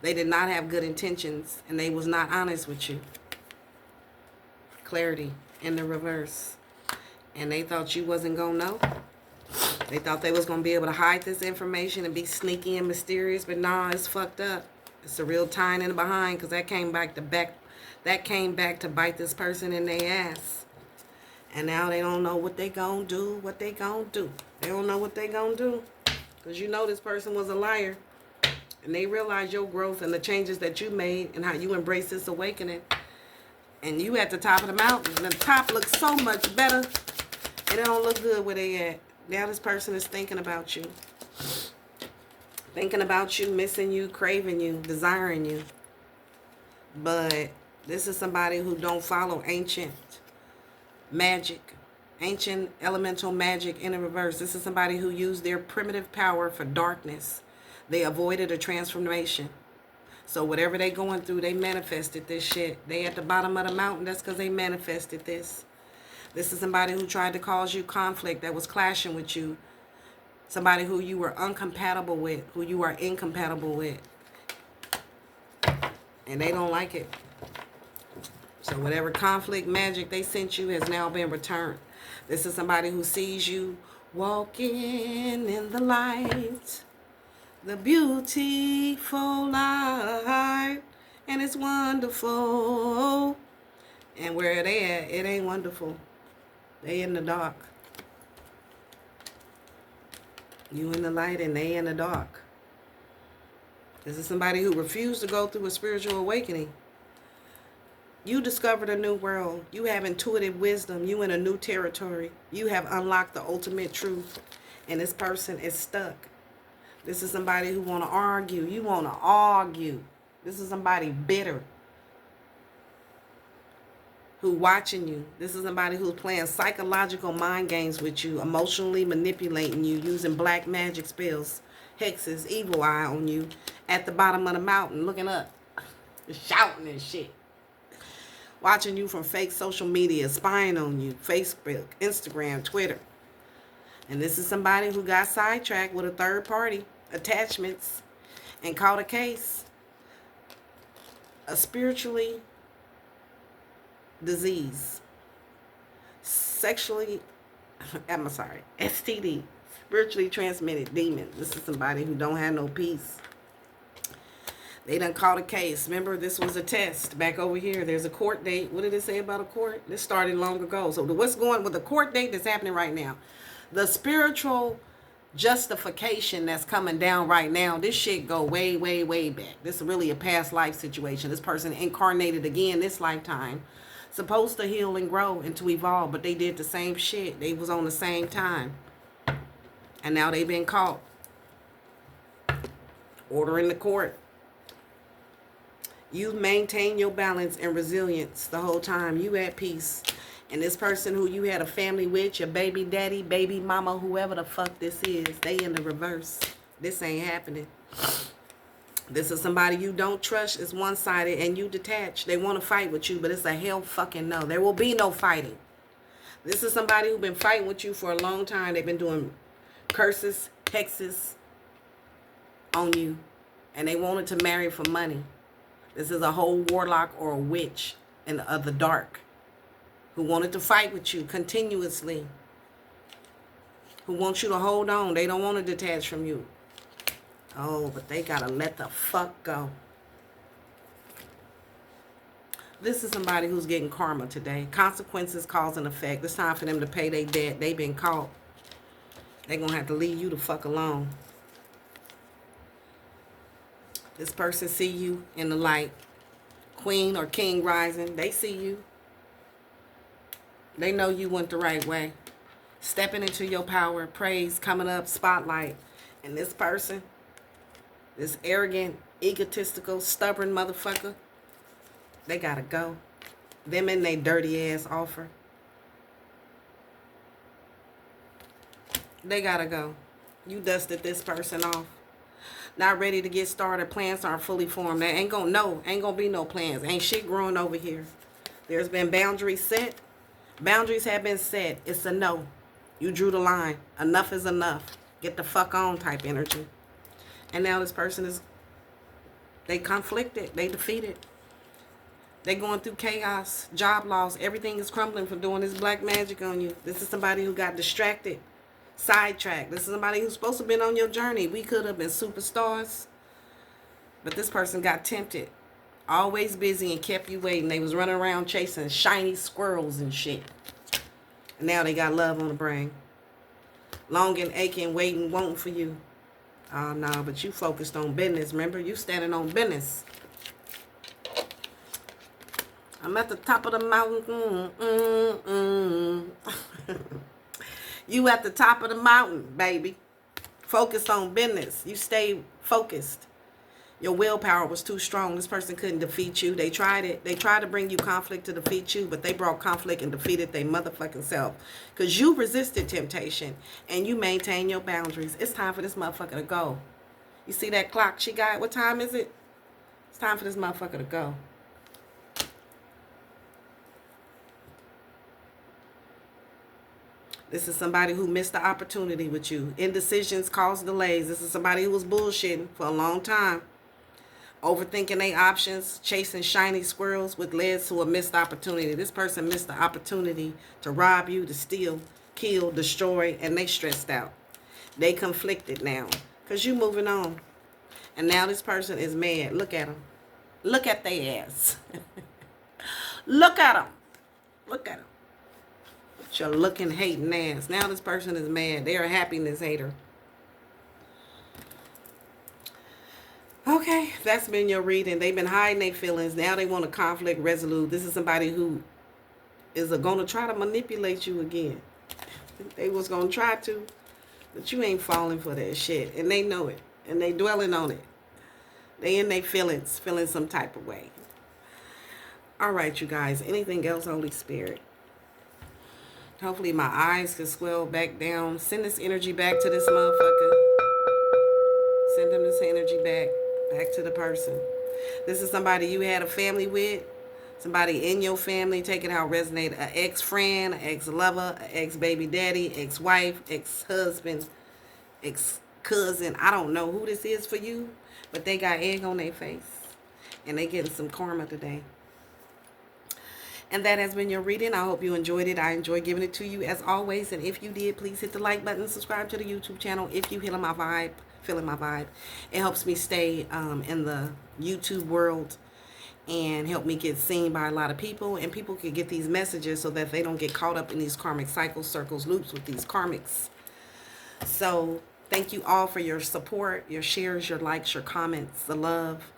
They did not have good intentions, and they was not honest with you. Clarity in the reverse. And they thought you wasn't going to know. They thought they was going to be able to hide this information and be sneaky and mysterious, but nah, it's fucked up. It's a real tying in the behind, because that came back to bite this person in their ass. And now they don't know what they gonna do, They don't know what they gonna do. Because you know this person was a liar. And they realize your growth and the changes that you made and how you embrace this awakening. And you at the top of the mountain. And the top looks so much better. It don't look good where they at. Now this person is thinking about you. Thinking about you, missing you, craving you, desiring you. But this is somebody who don't follow ancient magic, ancient elemental magic in the reverse. This is somebody who used their primitive power for darkness. They avoided a transformation. So whatever they going through, they manifested this shit. They at the bottom of the mountain, that's because they manifested this. This is somebody who tried to cause you conflict, that was clashing with you. Somebody who you were incompatible with, who you are incompatible with. And they don't like it. So whatever conflict magic they sent you has now been returned. This is somebody who sees you, Walking in the light, the beautiful light, and it's wonderful. And where they at, it ain't wonderful. They in the dark. You in the light and they in the dark. This is somebody who refused to go through a spiritual awakening. You discovered a new world. You have intuitive wisdom. You in a new territory. You have unlocked the ultimate truth. And this person is stuck. This is somebody who want to argue. You want to argue. This is somebody bitter who watching you. This is somebody who's playing psychological mind games with you, emotionally manipulating you, using black magic spells, hexes, evil eye on you at the bottom of the mountain, looking up, shouting and shit. Watching you from fake social media, spying on you, Facebook, Instagram, Twitter. And this is somebody who got sidetracked with a third party, attachments, and caught a case. A spiritually disease. STD. Spiritually transmitted demon. This is somebody who don't have no peace. They done caught a case. Remember, this was a test. Back over here, there's a court date. What did it say about a court? This started long ago. So what's going with the court date that's happening right now? The spiritual justification that's coming down right now, this shit go way, way, way back. This is really a past life situation. This person incarnated again this lifetime. Supposed to heal and grow and to evolve, but they did the same shit. They was on the same time. And now they've been caught. Order in the court. You maintain your balance and resilience the whole time. You at peace. And this person who you had a family with, your baby daddy, baby mama, whoever the fuck this is, they in the reverse. This ain't happening. This is somebody you don't trust. It's one-sided and you detached. They want to fight with you, but it's a hell fucking no. There will be no fighting. This is somebody who's been fighting with you for a long time. They've been doing curses, hexes on you. And they wanted to marry for money. This is a whole warlock or a witch of the dark who wanted to fight with you continuously. Who wants you to hold on. They don't want to detach from you. Oh, but they gotta let the fuck go. This is somebody who's getting karma today. Consequences, cause and effect. It's time for them to pay their debt. They've been caught. They're gonna have to leave you the fuck alone. This person see you in the light. Queen or king rising. They see you. They know you went the right way. Stepping into your power. Praise coming up. Spotlight. And this person, this arrogant, egotistical, stubborn motherfucker, they gotta go. Them and they dirty ass offer. They gotta go. You dusted this person off. Not ready to get started. Plans aren't fully formed. There ain't gonna be no plans. Ain't shit growing over here. There's been boundaries set. Boundaries have been set. It's a no. You drew the line. Enough is enough. Get the fuck on type energy. And now this person is, they conflicted. They defeated. They going through chaos, job loss. Everything is crumbling from doing this black magic on you. This is somebody who got distracted. Sidetracked. This is somebody who's supposed to have been on your journey. We could have been superstars. But this person got tempted. Always busy and kept you waiting. They was running around chasing shiny squirrels and shit. And now they got love on the brain. Longing, aching, waiting, wanting for you. Oh, no, but you focused on business. Remember, you standing on business. I'm at the top of the mountain. You at the top of the mountain, baby. Focused on business. You stay focused. Your willpower was too strong. This person couldn't defeat you. They tried it. They tried to bring you conflict to defeat you, but they brought conflict and defeated their motherfucking self. Because you resisted temptation and you maintain your boundaries. It's time for this motherfucker to go. You see that clock she got? What time is it? It's time for this motherfucker to go. This is somebody who missed the opportunity with you. Indecisions cause delays. This is somebody who was bullshitting for a long time. Overthinking their options, chasing shiny squirrels, which led to a missed opportunity. This person missed the opportunity to rob you, to steal, kill, destroy, and they stressed out. They conflicted now because you moving on. And now this person is mad. Look at them. Look at their ass. Look at them. Look at them. Your looking, hating ass. Now this person is mad. They're a happiness hater. Okay, that's been your reading. They've been hiding their feelings. Now they want a conflict resolute. This is somebody who is going to try to manipulate you again. They was going to try to, but you ain't falling for that shit. And they know it. And they dwelling on it. They in their feelings, feeling some type of way. All right, you guys. Anything else, Holy Spirit? Hopefully my eyes can swell back down. Send this energy back to this motherfucker. Send him this energy back to the person. This is somebody you had a family with. Somebody in your family. Take it how it resonated. An ex-friend, an ex-lover, an ex-baby daddy, ex-wife, ex-husband, ex-cousin. I don't know who this is for you, but they got egg on their face. And they getting some karma today. And that has been your reading. I hope you enjoyed it. I enjoy giving it to you as always. And if you did, please hit the like button. Subscribe to the YouTube channel if you feeling my vibe. It helps me stay in the YouTube world and help me get seen by a lot of people. And people can get these messages so that they don't get caught up in these karmic cycles, circles, loops with these karmics. So thank you all for your support, your shares, your likes, your comments, the love.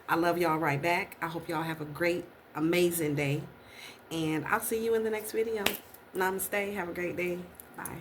I love y'all right back. I hope y'all have a great, amazing day. And I'll see you in the next video. Namaste. Have a great day. Bye.